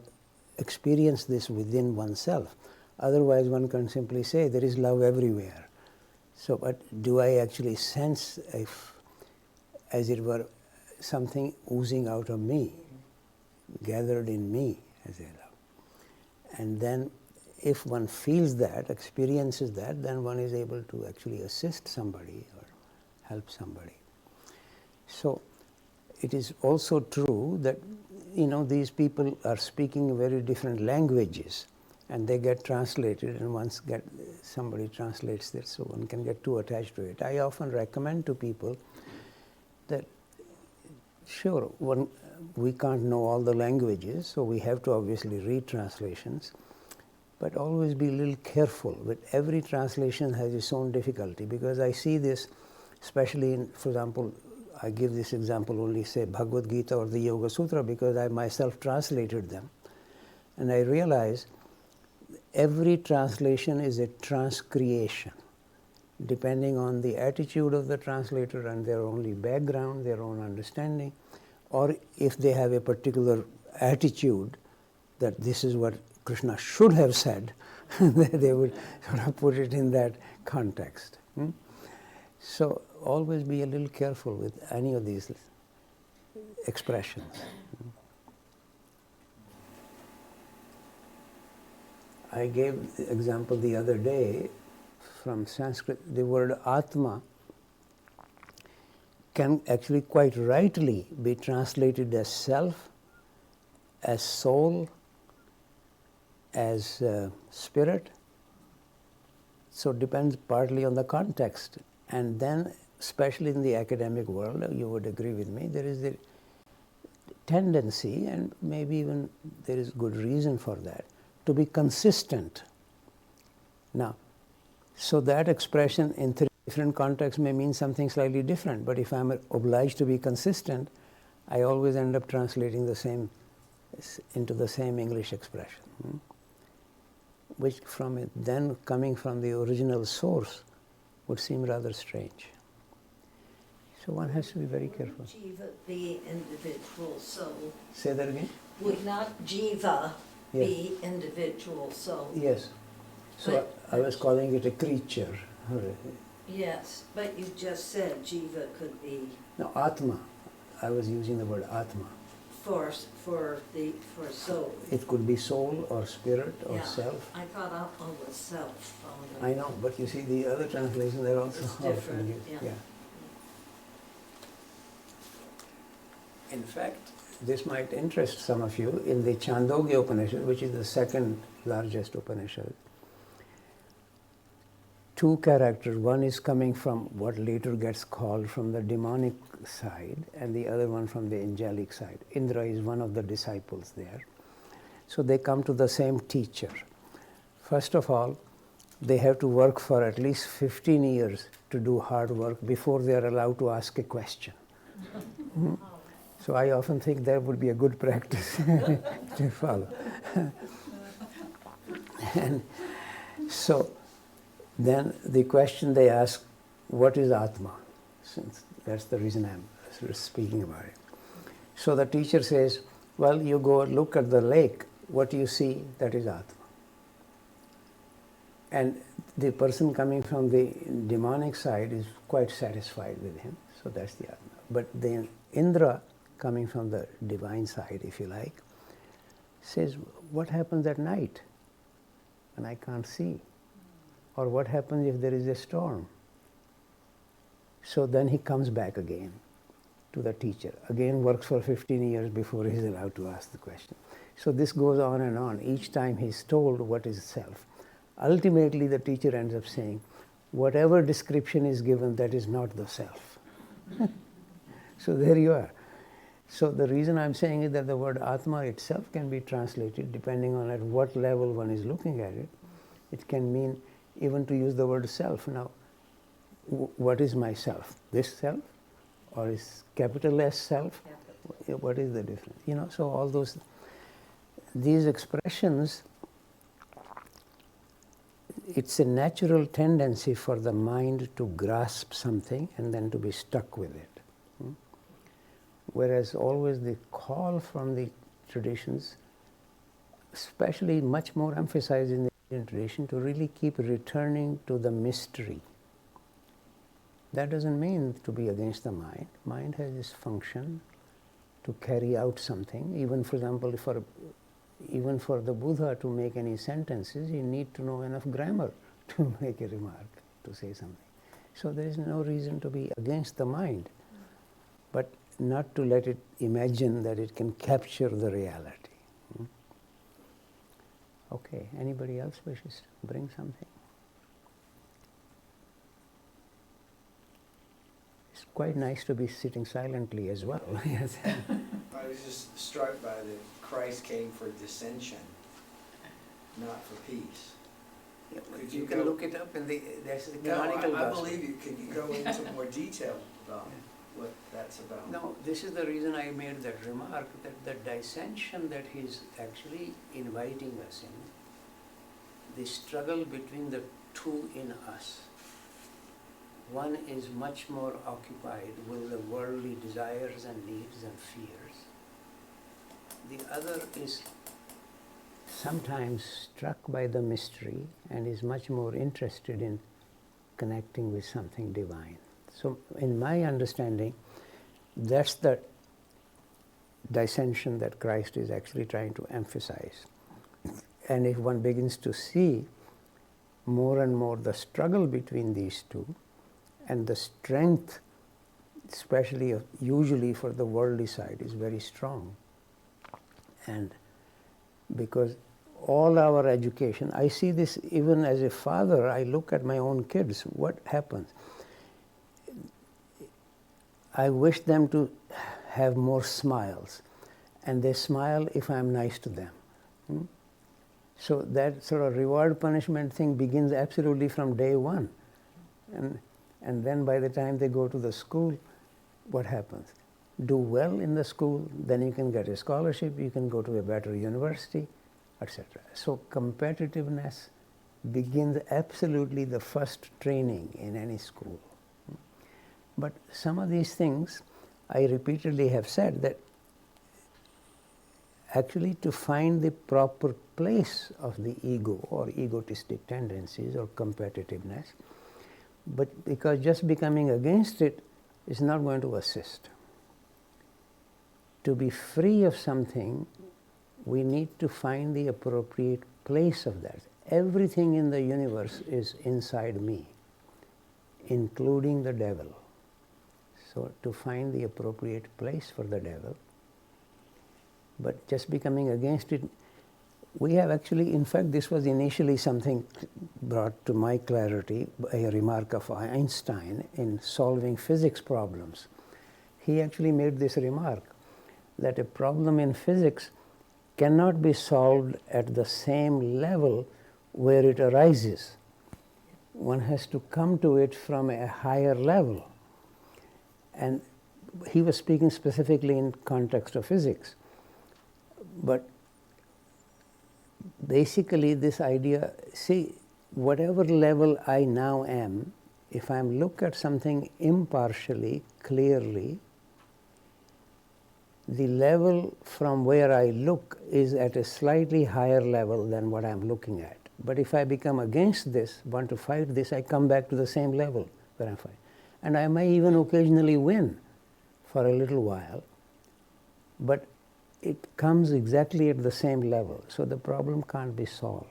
experience this within oneself. Otherwise one can simply say there is love everywhere. So, but do I actually sense, as it were, something oozing out of me, gathered in me as a love? And then if one feels that, experiences that, then one is able to actually assist somebody or help somebody. So it is also true that, these people are speaking very different languages, and they get translated, and once somebody translates it, so one can get too attached to it. I often recommend to people that Sure, we can't know all the languages, so we have to obviously read translations, but always be a little careful. With every translation has its own difficulty, because I see this, especially in, for example, I give this example only, say, Bhagavad Gita or the Yoga Sutra, because I myself translated them. And I realize every translation is a transcreation, depending on the attitude of the translator and their only background, their own understanding, or if they have a particular attitude that this is what Krishna should have said, they would sort of put it in that context. So always be a little careful with any of these expressions. I gave the example the other day from Sanskrit. The word Atma can actually quite rightly be translated as self, as soul, as spirit. So it depends partly on the context. And then, especially in the academic world, you would agree with me, there is the tendency, and maybe even there is good reason for that, to be consistent. Now, so that expression in three different contexts may mean something slightly different, but if I'm obliged to be consistent, I always end up translating the same into the same English expression, which from it then coming from the original source would seem rather strange. So one has to be very careful. Jiva be individual soul. Say that again? Would not jiva Yes. be individual soul? Yes. So I was calling it a creature. Yes, but you just said jiva could be No, Atma. I was using the word Atma. for soul. It could be soul or spirit or Yeah. self. I thought Atma was self. I know, but you see the other translations are also It's often different, used. yeah. In fact, this might interest some of you. In the Chandogya Upanishad, which is the second largest Upanishad, two characters, one is coming from what later gets called from the demonic side, and the other one from the angelic side. Indra is one of the disciples there. So they come to the same teacher. First of all, they have to work for at least 15 years to do hard work before they are allowed to ask a question. So I often think that would be a good practice to follow. And so then the question they ask, what is Atma? Since that's the reason I'm sort of speaking about it. So the teacher says, well, you go look at the lake, what you see, that is Atma. And the person coming from the demonic side is quite satisfied with him, so that's the Atma. But then Indra, coming from the divine side, if you like, says, what happens at night when I can't see? Or what happens if there is a storm? So then he comes back again to the teacher, again works for 15 years before he is allowed to ask the question. So this goes on and on. Each time he is told what is self. Ultimately the teacher ends up saying, whatever description is given, that is not the self. So there you are. So the reason I'm saying is that the word Atma itself can be translated depending on at what level one is looking at it. It can mean even to use the word self. Now, what is my self? This self? Or is capital S self? What is the difference? You know, so all these expressions, it's a natural tendency for the mind to grasp something and then to be stuck with it. Whereas always the call from the traditions, especially much more emphasized in the Indian tradition, to really keep returning to the mystery. That doesn't mean to be against the mind. Mind has this function to carry out something. Even, for example, even for the Buddha to make any sentences, you need to know enough grammar to make a remark, to say something. So there is no reason to be against the mind, but not to let it imagine that it can capture the reality. Okay, anybody else wishes to bring something? Yes, quite nice to be sitting silently as well. Yes. I was just struck by that Christ came for dissension, not for peace. Could You you can go- look it up in there's the No, canonical I gospel. believe you. Could you go into more detail about what that's about? No, this is the reason I made that remark, that the dissension that he's actually inviting us in, the struggle between the two in us. One is much more occupied with the worldly desires and needs and fears. The other is sometimes struck by the mystery and is much more interested in connecting with something divine. So in my understanding, that's the dissension that Christ is actually trying to emphasize. And if one begins to see more and more the struggle between these two, and the strength, especially usually for the worldly side, is very strong. And because all our education, I see this even as a father, I look at my own kids, what happens? I wish them to have more smiles, and they smile if I'm nice to them. So that sort of reward punishment thing begins absolutely from day one. And then by the time they go to the school, what happens? Do well in the school, then you can get a scholarship, you can go to a better university, etc. So competitiveness begins absolutely the first training in any school. But some of these things, I repeatedly have said that actually to find the proper place of the ego or egotistic tendencies or competitiveness, but because just becoming against it is not going to assist. To be free of something, we need to find the appropriate place of that. Everything in the universe is inside me, including the devil. So to find the appropriate place for the devil, but just becoming against it, we have actually, in fact, this was initially something brought to my clarity by a remark of Einstein in solving physics problems. He actually made this remark that a problem in physics cannot be solved at the same level where it arises. One has to come to it from a higher level. And he was speaking specifically in context of physics. But basically this idea, see, whatever level I now am, if I look at something impartially, clearly, the level from where I look is at a slightly higher level than what I'm looking at. But if I become against this, want to fight this, I come back to the same level where I'm fighting. And I may even occasionally win for a little while, but it comes exactly at the same level, so the problem can't be solved.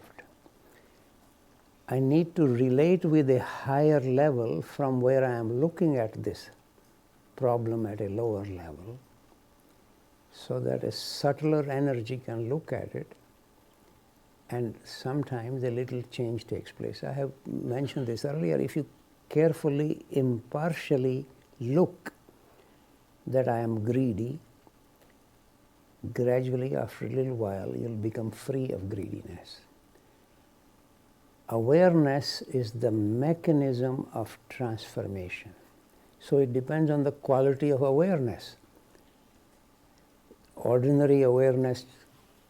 I need to relate with a higher level from where I am looking at this problem at a lower level, so that a subtler energy can look at it, and sometimes a little change takes place. I have mentioned this earlier. If you carefully, impartially look that I am greedy, gradually, after a little while, you'll become free of greediness. Awareness is the mechanism of transformation. So it depends on the quality of awareness. Ordinary awareness,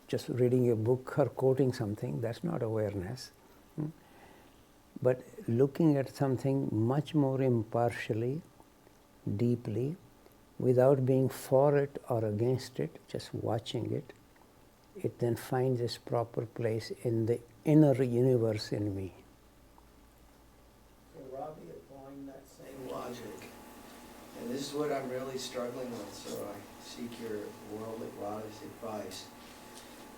just reading a book or quoting something, that's not awareness. But looking at something much more impartially, deeply, without being for it or against it, just watching it, it then finds its proper place in the inner universe in me. So Robbie, applying that same logic, and this is what I'm really struggling with, so I seek your worldly wise advice.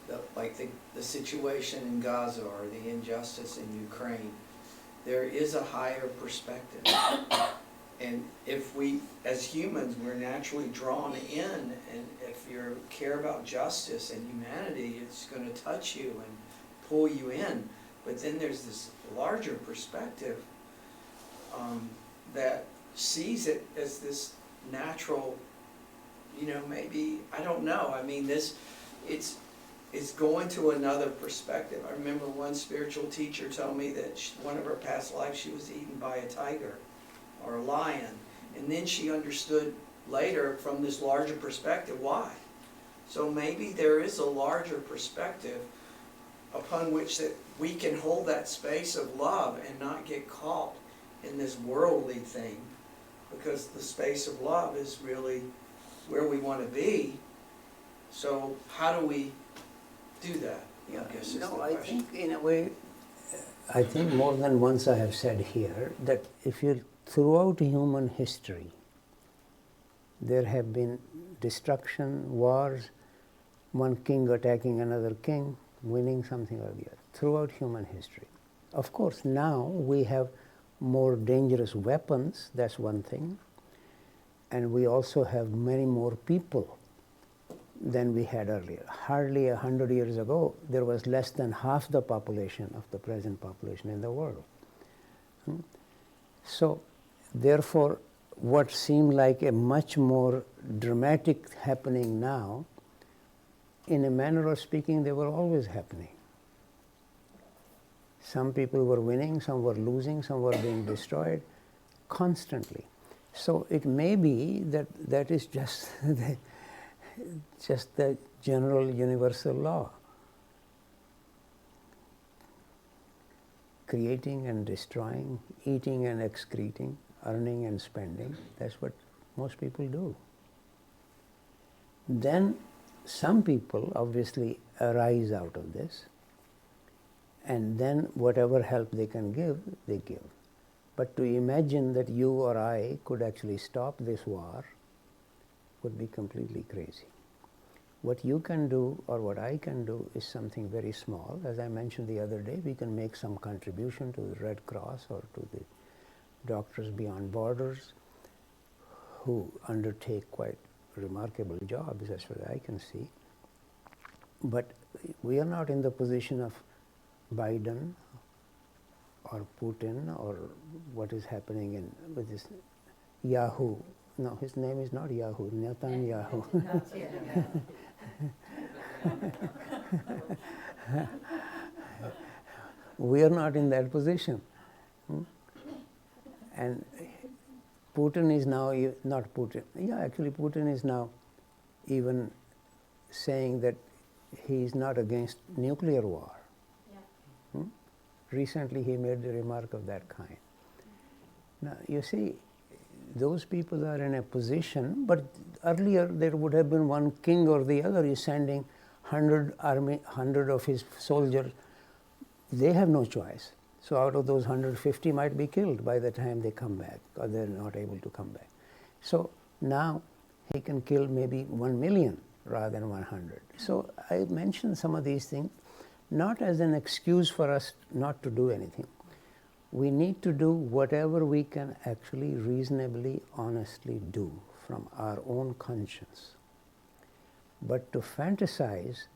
The situation in Gaza or the injustice in Ukraine, there is a higher perspective. And if we, as humans, we're naturally drawn in, and if you care about justice and humanity, it's going to touch you and pull you in. But then there's this larger perspective that sees it as this natural, maybe, I don't know, I mean, it's going to another perspective. I remember one spiritual teacher told me that one of her past lives she was eaten by a tiger or a lion, and then she understood later from this larger perspective why. So maybe there is a larger perspective upon which that we can hold that space of love and not get caught in this worldly thing, because the space of love is really where we want to be. So how do we do that? I guess is the No, I question. think in a way, I think more than once I have said here that if you, throughout human history, there have been destruction, wars, one king attacking another king, winning something or the other, throughout human history. Of course, now we have more dangerous weapons, that's one thing, and we also have many more people than we had earlier. Hardly 100 years ago, there was less than half the population of the present population in the world. So, therefore, what seemed like a much more dramatic happening now, in a manner of speaking, they were always happening. Some people were winning, some were losing, some were being destroyed constantly. So it may be that that is just the general universal law. Creating and destroying, eating and excreting, earning and spending, that's what most people do. Then some people obviously arise out of this, and then whatever help they can give, they give. But to imagine that you or I could actually stop this war would be completely crazy. What you can do or what I can do is something very small. As I mentioned the other day, we can make some contribution to the Red Cross or to the Doctors Beyond Borders, who undertake quite remarkable jobs as far as I can see. But we are not in the position of Biden or Putin or what is happening with this Yahoo. No, his name is not Yahoo, Netanyahu. We are not in that position. And Putin is now, not Putin, actually Putin is now even saying that he is not against nuclear war. Recently he made a remark of that kind. Now, you see, those people are in a position, but earlier there would have been one king or the other is sending 100 of his soldiers. They have no choice. So out of those 150 might be killed by the time they come back, or they're not able to come back. So now he can kill maybe 1 million rather than 100. So I mentioned some of these things not as an excuse for us not to do anything. We need to do whatever we can actually reasonably, honestly do from our own conscience. But to fantasize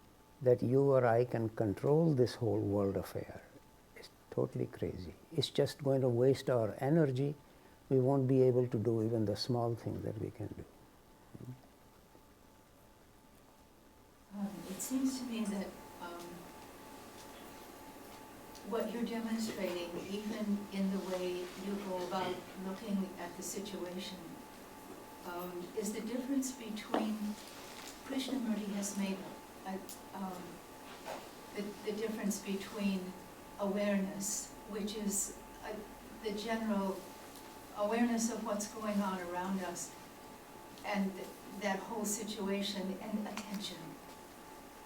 that you or I can control this whole world affair is totally crazy. It's just going to waste our energy. We won't be able to do even the small things that we can do. It seems to me that what you're demonstrating, even in the way you go about looking at the situation, is the difference between, Krishnamurti has made the difference between awareness, which is the general awareness of what's going on around us, and that whole situation, and attention.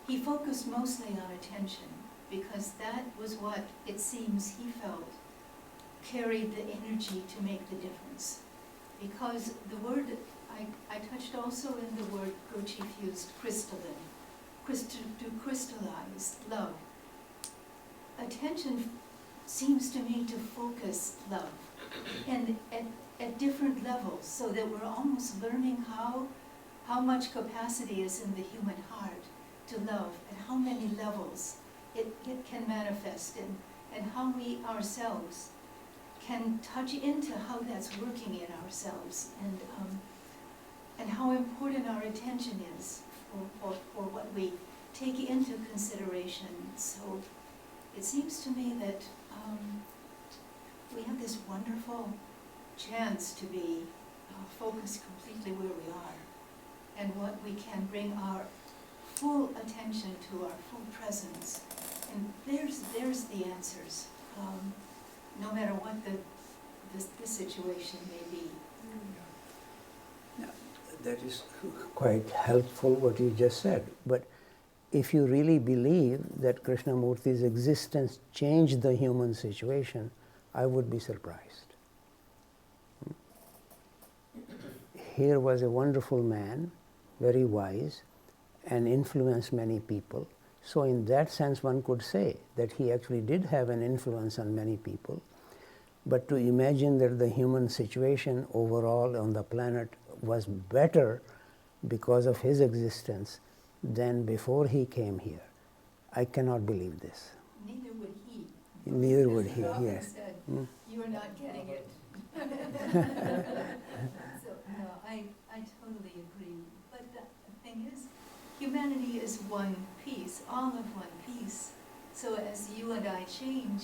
He focused mostly on attention, because that was what, it seems, he felt carried the energy to make the difference. Because the word, I touched also in the word Gurdjieff used, crystalline, to crystallize love. Attention seems to me to focus love, and at different levels, so that we're almost learning how much capacity is in the human heart to love, and how many levels it can manifest, and how we ourselves can touch into how that's working in ourselves, and how important our attention is for what we take into consideration. So it seems to me that we have this wonderful chance to be focused completely where we are, and what we can bring our full attention to, our full presence. And there's the answers, no matter what the situation may be. That is quite helpful what you just said. But if you really believe that Krishnamurti's existence changed the human situation, I would be surprised. Here was a wonderful man, very wise, and influenced many people. So in that sense, one could say that he actually did have an influence on many people. But to imagine that the human situation overall on the planet was better because of his existence than before he came here, I cannot believe this. Neither would he. Neither would he, Often yes. said, Mm. "You are not getting it." So, no, I totally agree. But the thing is, humanity is one piece, all of one piece. So as you and I change,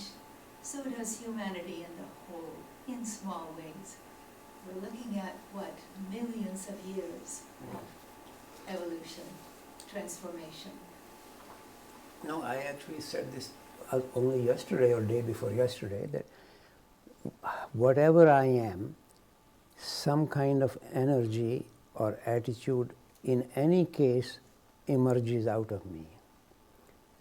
so does humanity in the whole, in small ways. We're looking at, what, millions of years of evolution, transformation. No, I actually said this only yesterday or day before yesterday, that whatever I am, some kind of energy or attitude in any case emerges out of me.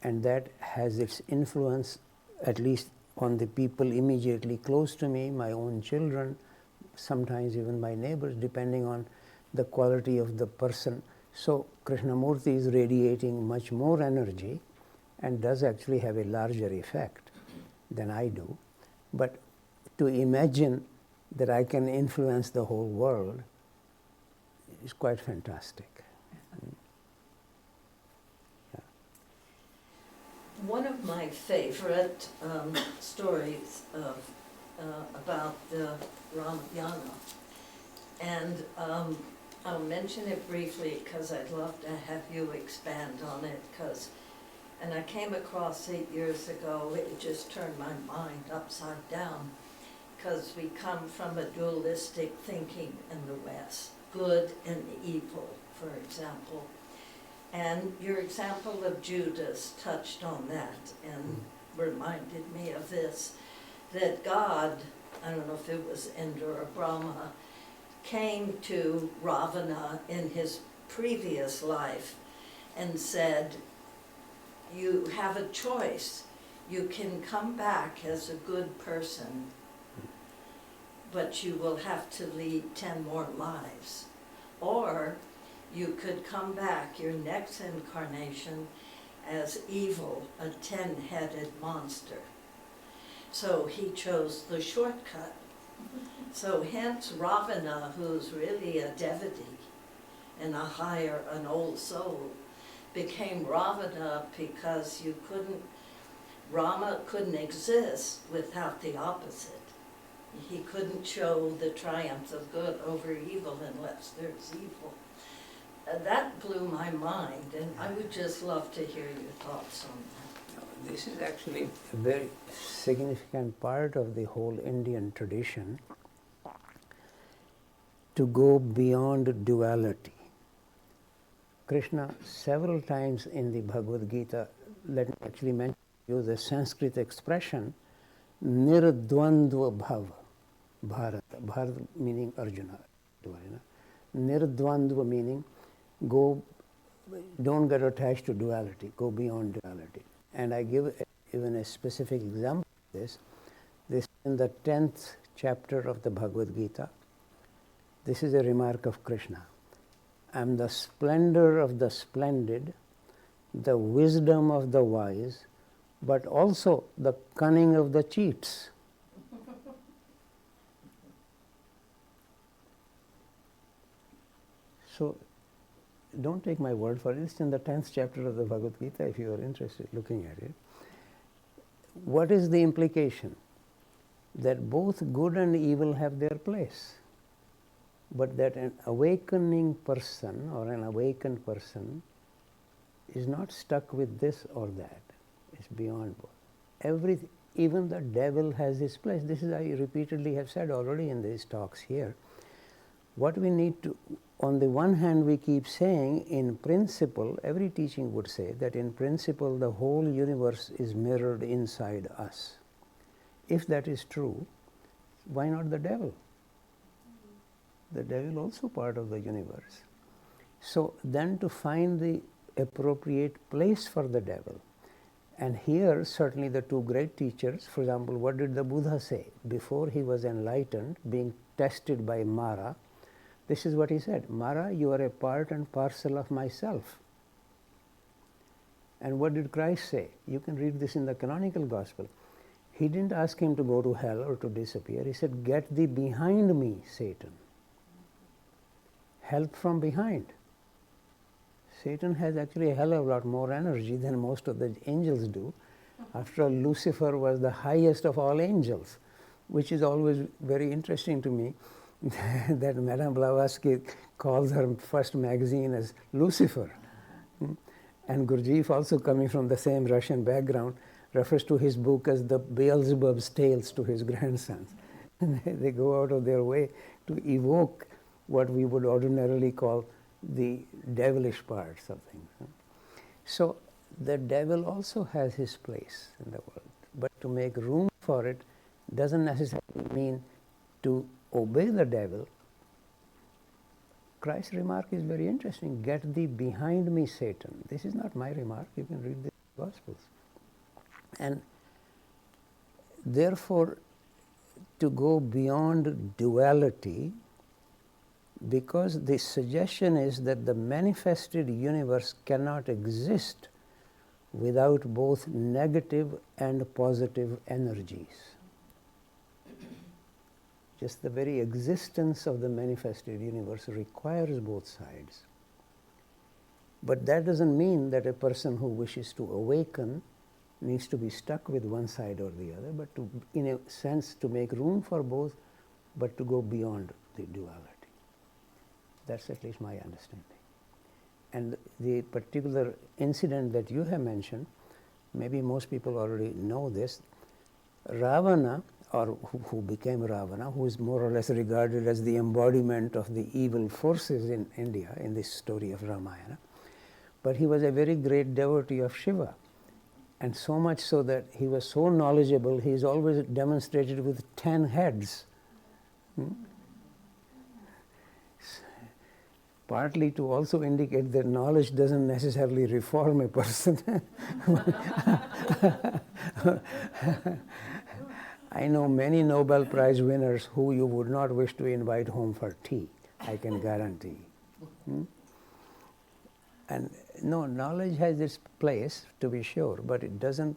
And that has its influence, at least on the people immediately close to me, my own children, sometimes even my neighbors, depending on the quality of the person. So Krishnamurti is radiating much more energy and does actually have a larger effect than I do. But to imagine that I can influence the whole world is quite fantastic. One of my favorite stories about the Ramayana, and I'll mention it briefly because I'd love to have you expand on it, and I came across it years ago. It just turned my mind upside down, because we come from a dualistic thinking in the West, good and evil, for example. And your example of Judas touched on that and reminded me of this, that God, I don't know if it was Indra or Brahma, came to Ravana in his previous life and said, you have a choice. You can come back as a good person, but you will have to lead 10 more lives. Or you could come back your next incarnation as evil, a 10-headed monster. So he chose the shortcut. So hence Ravana, who's really a devotee and an old soul, became Ravana because Rama couldn't exist without the opposite. He couldn't show the triumph of good over evil unless there's evil. That blew my mind, and I would just love to hear your thoughts on that. This is actually a very significant part of the whole Indian tradition, to go beyond duality. Krishna several times in the Bhagavad Gita, let me actually mention you the Sanskrit expression, nirdvandva bhava, Bharata, Bharata meaning Arjuna, nirdvandva meaning don't get attached to duality, go beyond duality. And I give even a specific example of this. This is in the 10th chapter of the Bhagavad Gita. This is a remark of Krishna. I am the splendor of the splendid, the wisdom of the wise, but also the cunning of the cheats. So, don't take my word for it. It's in the 10th chapter of the Bhagavad Gita if you are interested looking at it. What is the implication? that both good and evil have their place, but that an awakening person or an awakened person is not stuck with this or that. It's beyond both. Even the devil has his place. This is, I repeatedly have said already in these talks here. What we need to, on the one hand, we keep saying in principle, every teaching would say that in principle the whole universe is mirrored inside us. If that is true, why not the devil? The devil also part of the universe. So then to find the appropriate place for the devil. And here certainly the two great teachers, for example, what did the Buddha say? Before he was enlightened, being tested by Mara, this is what he said, Mara, you are a part and parcel of myself. And what did Christ say? You can read this in the canonical gospel. He didn't ask him to go to hell or to disappear. He said, get thee behind me, Satan. Help from behind. Satan has actually a hell of a lot more energy than most of the angels do. After all, Lucifer was the highest of all angels, which is always very interesting to me that Madame Blavatsky calls her first magazine as Lucifer. And Gurdjieff, also coming from the same Russian background, refers to his book as the Beelzebub's Tales to his grandsons. They go out of their way to evoke what we would ordinarily call the devilish parts of things. So the devil also has his place in the world, but to make room for it doesn't necessarily mean to obey the devil. Christ's remark is very interesting. Get thee behind me, Satan. This is not my remark. You can read the Gospels. And therefore, to go beyond duality, because the suggestion is that the manifested universe cannot exist without both negative and positive energies. Just the very existence of the manifested universe requires both sides. But that doesn't mean that a person who wishes to awaken needs to be stuck with one side or the other, but to, in a sense, to make room for both, but to go beyond the duality. That's at least my understanding. And the particular incident that you have mentioned, maybe most people already know this, Ravana, or who became Ravana, who is more or less regarded as the embodiment of the evil forces in India in this story of Ramayana, but he was a very great devotee of Shiva. And so much so that he was so knowledgeable, he is always demonstrated with 10 heads. Partly to also indicate that knowledge doesn't necessarily reform a person. I know many Nobel Prize winners who you would not wish to invite home for tea, I can guarantee. And no, knowledge has its place, to be sure, but it doesn't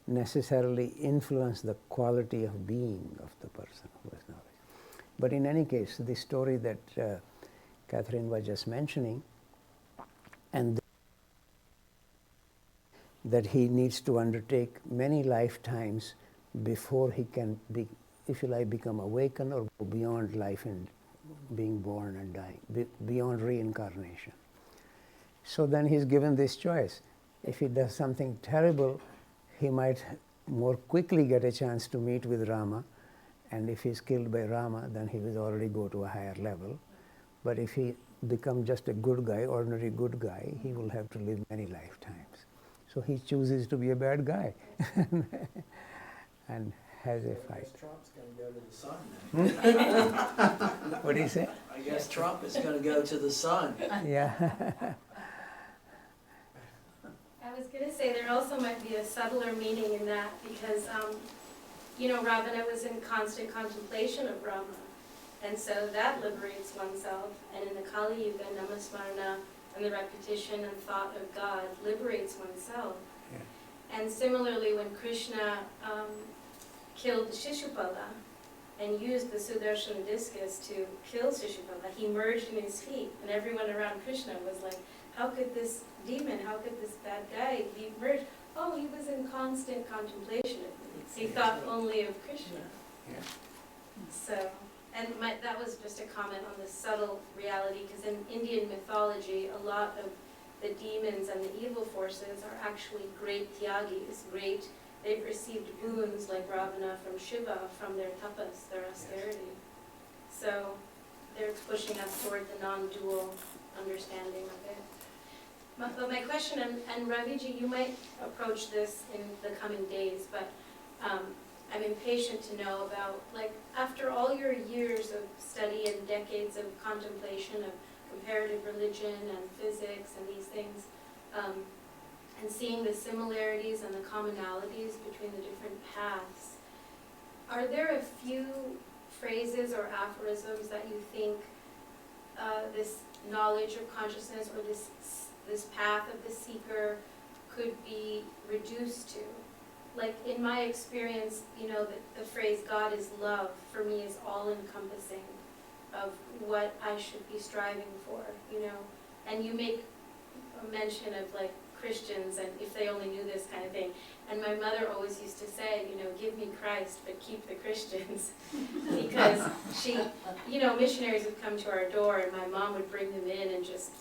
necessarily influence the quality of being of the person who has knowledge. But in any case, the story that Catherine was just mentioning, and that he needs to undertake many lifetimes before he can be, if you like, become awakened or go beyond life and being born and dying, beyond reincarnation. So then he's given this choice. If he does something terrible, he might more quickly get a chance to meet with Rama, and if he's killed by Rama, then he will already go to a higher level. But if he becomes just a good guy, ordinary good guy, he will have to live many lifetimes. So he chooses to be a bad guy and has a fight. I guess Trump's going to go to the sun then. What do you say? I guess Trump is going to go to the sun. Yeah. I was going to say there also might be a subtler meaning in that because, Ravana was in constant contemplation of Rama. And so that liberates oneself. And in the Kali Yuga, Namasmarana and the repetition and thought of God liberates oneself. Yeah. And similarly, when Krishna killed Shishupala and used the Sudarshana discus to kill Shishupala, he merged in his feet. And everyone around Krishna was like, how could this demon, how could this bad guy be merged? Oh, he was in constant contemplation. He thought only of Krishna. Yeah. So, and that was just a comment on the subtle reality, because in Indian mythology, a lot of the demons and the evil forces are actually great tyagis, they've received boons like Ravana from Shiva, from their tapas, their austerity. So they're pushing us toward the non-dual understanding of it. But my question, and Raviji, you might approach this in the coming days, but I'm impatient to know about, like, after all your years of study and decades of contemplation of comparative religion and physics and these things, and seeing the similarities and the commonalities between the different paths, are there a few phrases or aphorisms that you think this knowledge of consciousness, or this path of the seeker, could be reduced to? Like, in my experience, you know, the phrase God is love for me is all encompassing of what I should be striving for, you know. And you make a mention of, like, Christians, and if they only knew this kind of thing. And my mother always used to say, you know, give me Christ, but keep the Christians. Because she, you know, missionaries would come to our door, and my mom would bring them in and just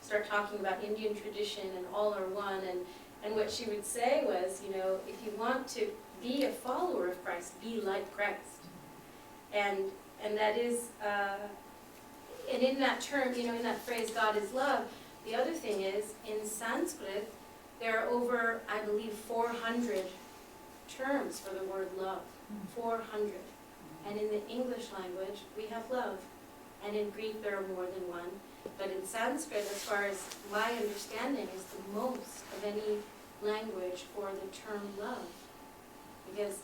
start talking about Indian tradition and all are one. And what she would say was, you know, if you want to be a follower of Christ, be like Christ. And that is, and in that term, you know, in that phrase, God is love, the other thing is, in Sanskrit, there are over, I believe, 400 terms for the word love. 400. And in the English language, we have love. And in Greek, there are more than one. But in Sanskrit, as far as my understanding, is the most of any language for the term love. Because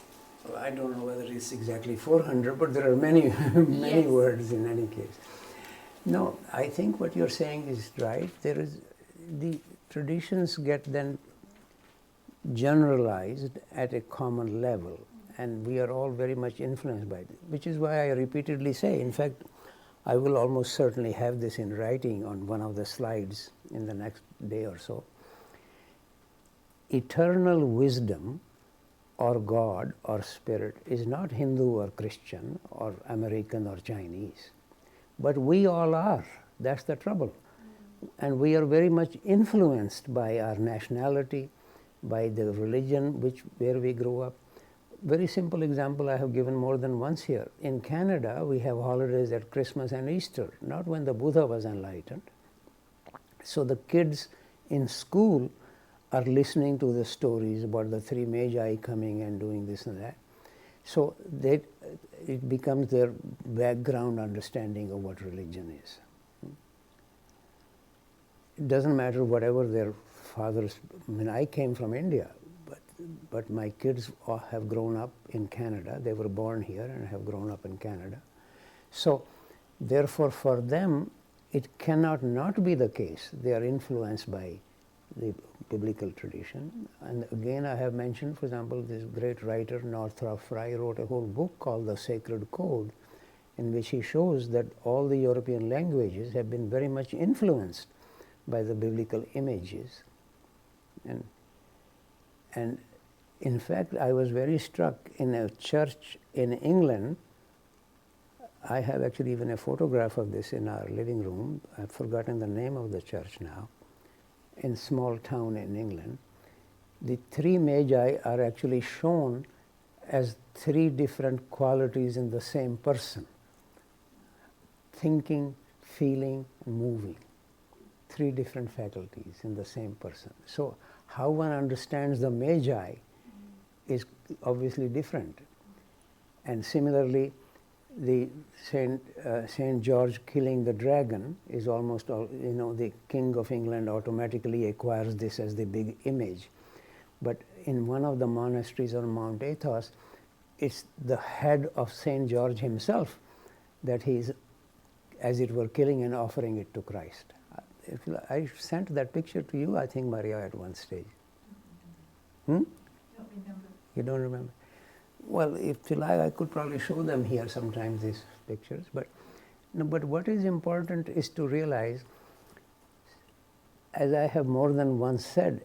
Well, I don't know whether it's exactly 400, but there are many, many Yes. words in any case. No, I think what you're saying is right. There is, the traditions get then generalized at a common level, and we are all very much influenced by it, which is why I repeatedly say, in fact, I will almost certainly have this in writing on one of the slides in the next day or so. Eternal wisdom or God or spirit is not Hindu or Christian or American or Chinese, but we all are. That's the trouble. And we are very much influenced by our nationality, by the religion where we grew up. Very simple example I have given more than once here. In Canada, we have holidays at Christmas and Easter, not when the Buddha was enlightened. So the kids in school are listening to the stories about the three magi coming and doing this and that. So it becomes their background understanding of what religion is. It doesn't matter whatever their fathers, I mean, I came from India, but my kids have grown up in Canada. They were born here and have grown up in Canada. So therefore for them, it cannot not be the case. They are influenced by the biblical tradition. And again, I have mentioned, for example, this great writer, Northrop Frye, wrote a whole book called The Sacred Code, in which he shows that all the European languages have been very much influenced by the biblical images. And in fact, I was very struck in a church in England. I have actually even a photograph of this in our living room. I've forgotten the name of the church now. In small town in England, the three magi are actually shown as three different qualities in the same person: thinking, feeling, and moving. Three different faculties in the same person. So how one understands the magi is obviously different. And similarly, the Saint George killing the dragon is almost, the King of England automatically acquires this as the big image. But in one of the monasteries on Mount Athos, it's the head of Saint George himself that he's, as it were, killing and offering it to Christ. I sent that picture to you, I think, Maria, at one stage. Don't remember. You don't remember? Well, if you like, I could probably show them here sometimes, these pictures. But what is important is to realize, as I have more than once said,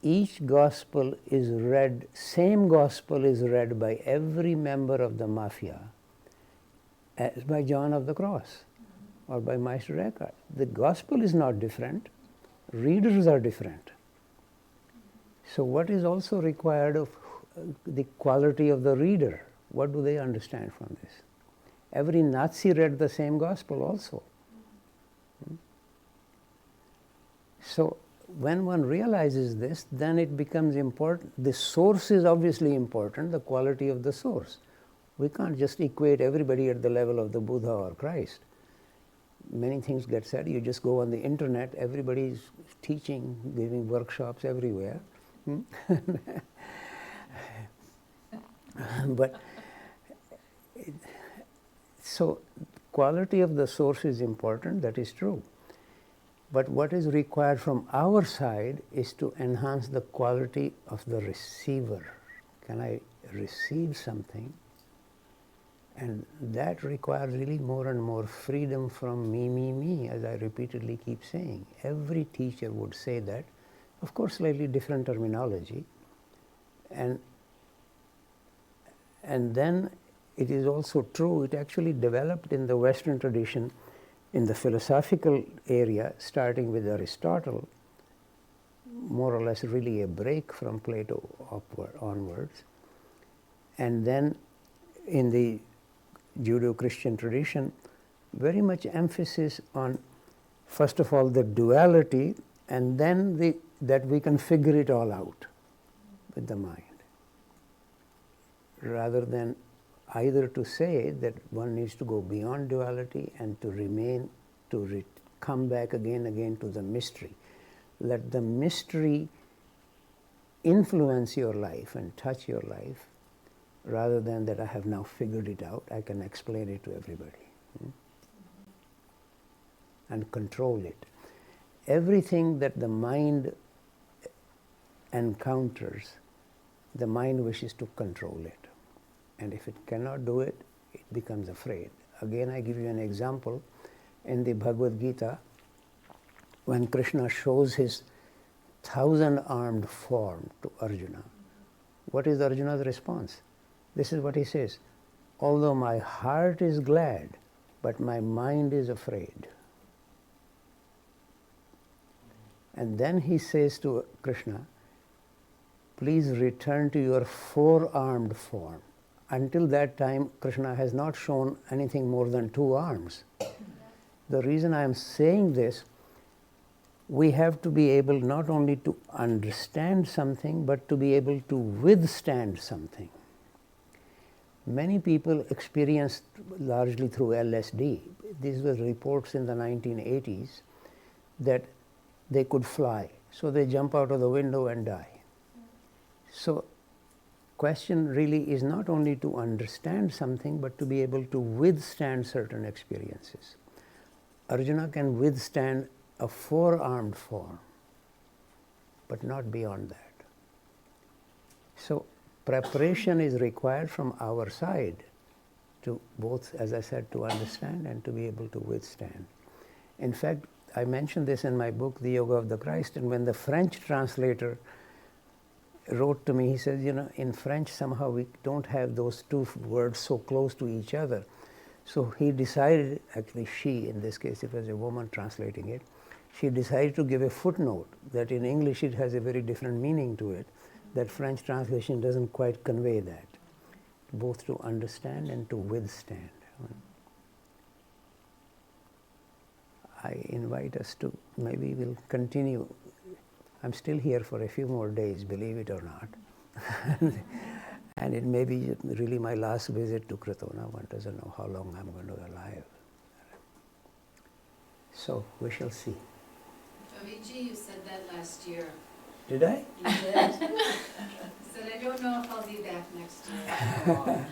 each gospel is read, same gospel is read by every member of the mafia as by John of the Cross or by Meister Eckhart. The gospel is not different, readers are different. So what is also required of the quality of the reader? What do they understand from this? Every Nazi read the same gospel also. So when one realizes this, then it becomes important. The source is obviously important, the quality of the source. We can't just equate everybody at the level of the Buddha or Christ. Many things get said. You just go on the internet, everybody's teaching, giving workshops everywhere. But so quality of the source is important, that is true. But what is required from our side is to enhance the quality of the receiver. Can I receive something? And that requires really more and more freedom from me, as I repeatedly keep saying. Every teacher would say that. Of course, slightly different terminology. And then it is also true, it actually developed in the Western tradition in the philosophical area, starting with Aristotle, more or less really a break from Plato onwards. And then in the Judeo-Christian tradition, very much emphasis on, first of all, the duality, and then that we can figure it all out with the mind, rather than either to say that one needs to go beyond duality and to remain, come back again to the mystery. Let the mystery influence your life and touch your life, rather than that I have now figured it out, I can explain it to everybody and control it. Everything that the mind encounters, the mind wishes to control it. And if it cannot do it, it becomes afraid. Again, I give you an example. In the Bhagavad Gita, when Krishna shows his 1,000-armed form to Arjuna, what is Arjuna's response? This is what he says: although my heart is glad, but my mind is afraid. And then he says to Krishna, please return to your 4-armed form. Until that time, Krishna has not shown anything more than 2 arms. The reason I am saying this, we have to be able not only to understand something, but to be able to withstand something. Many people experienced, largely through LSD, these were reports in the 1980s, that they could fly. So they jump out of the window and die. So question really is not only to understand something, but to be able to withstand certain experiences. Arjuna can withstand a 4-armed form, but not beyond that. So preparation is required from our side to both, as I said, to understand and to be able to withstand. In fact, I mentioned this in my book, The Yoga of the Christ, and when the French translator wrote to me, he said, in French somehow we don't have those 2 words so close to each other. So he decided, actually she, in this case it was a woman translating it, she decided to give a footnote that in English it has a very different meaning to it, that French translation doesn't quite convey that, both to understand and to withstand. I invite us to, maybe we'll continue. I'm still here for a few more days, believe it or not. And it may be really my last visit to Kratona. One doesn't know how long I'm going to be alive. So we shall see. Ravindra, you said that last year. Did I? You did. Said, I don't know if I'll be back next year.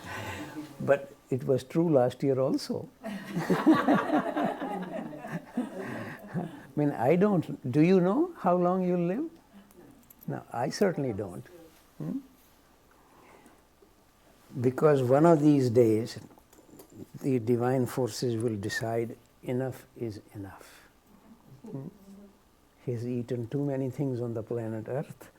But it was true last year also. I mean, I don't. Do you know how long you'll live? No, I certainly don't. Because one of these days, the divine forces will decide enough is enough. He's eaten too many things on the planet Earth.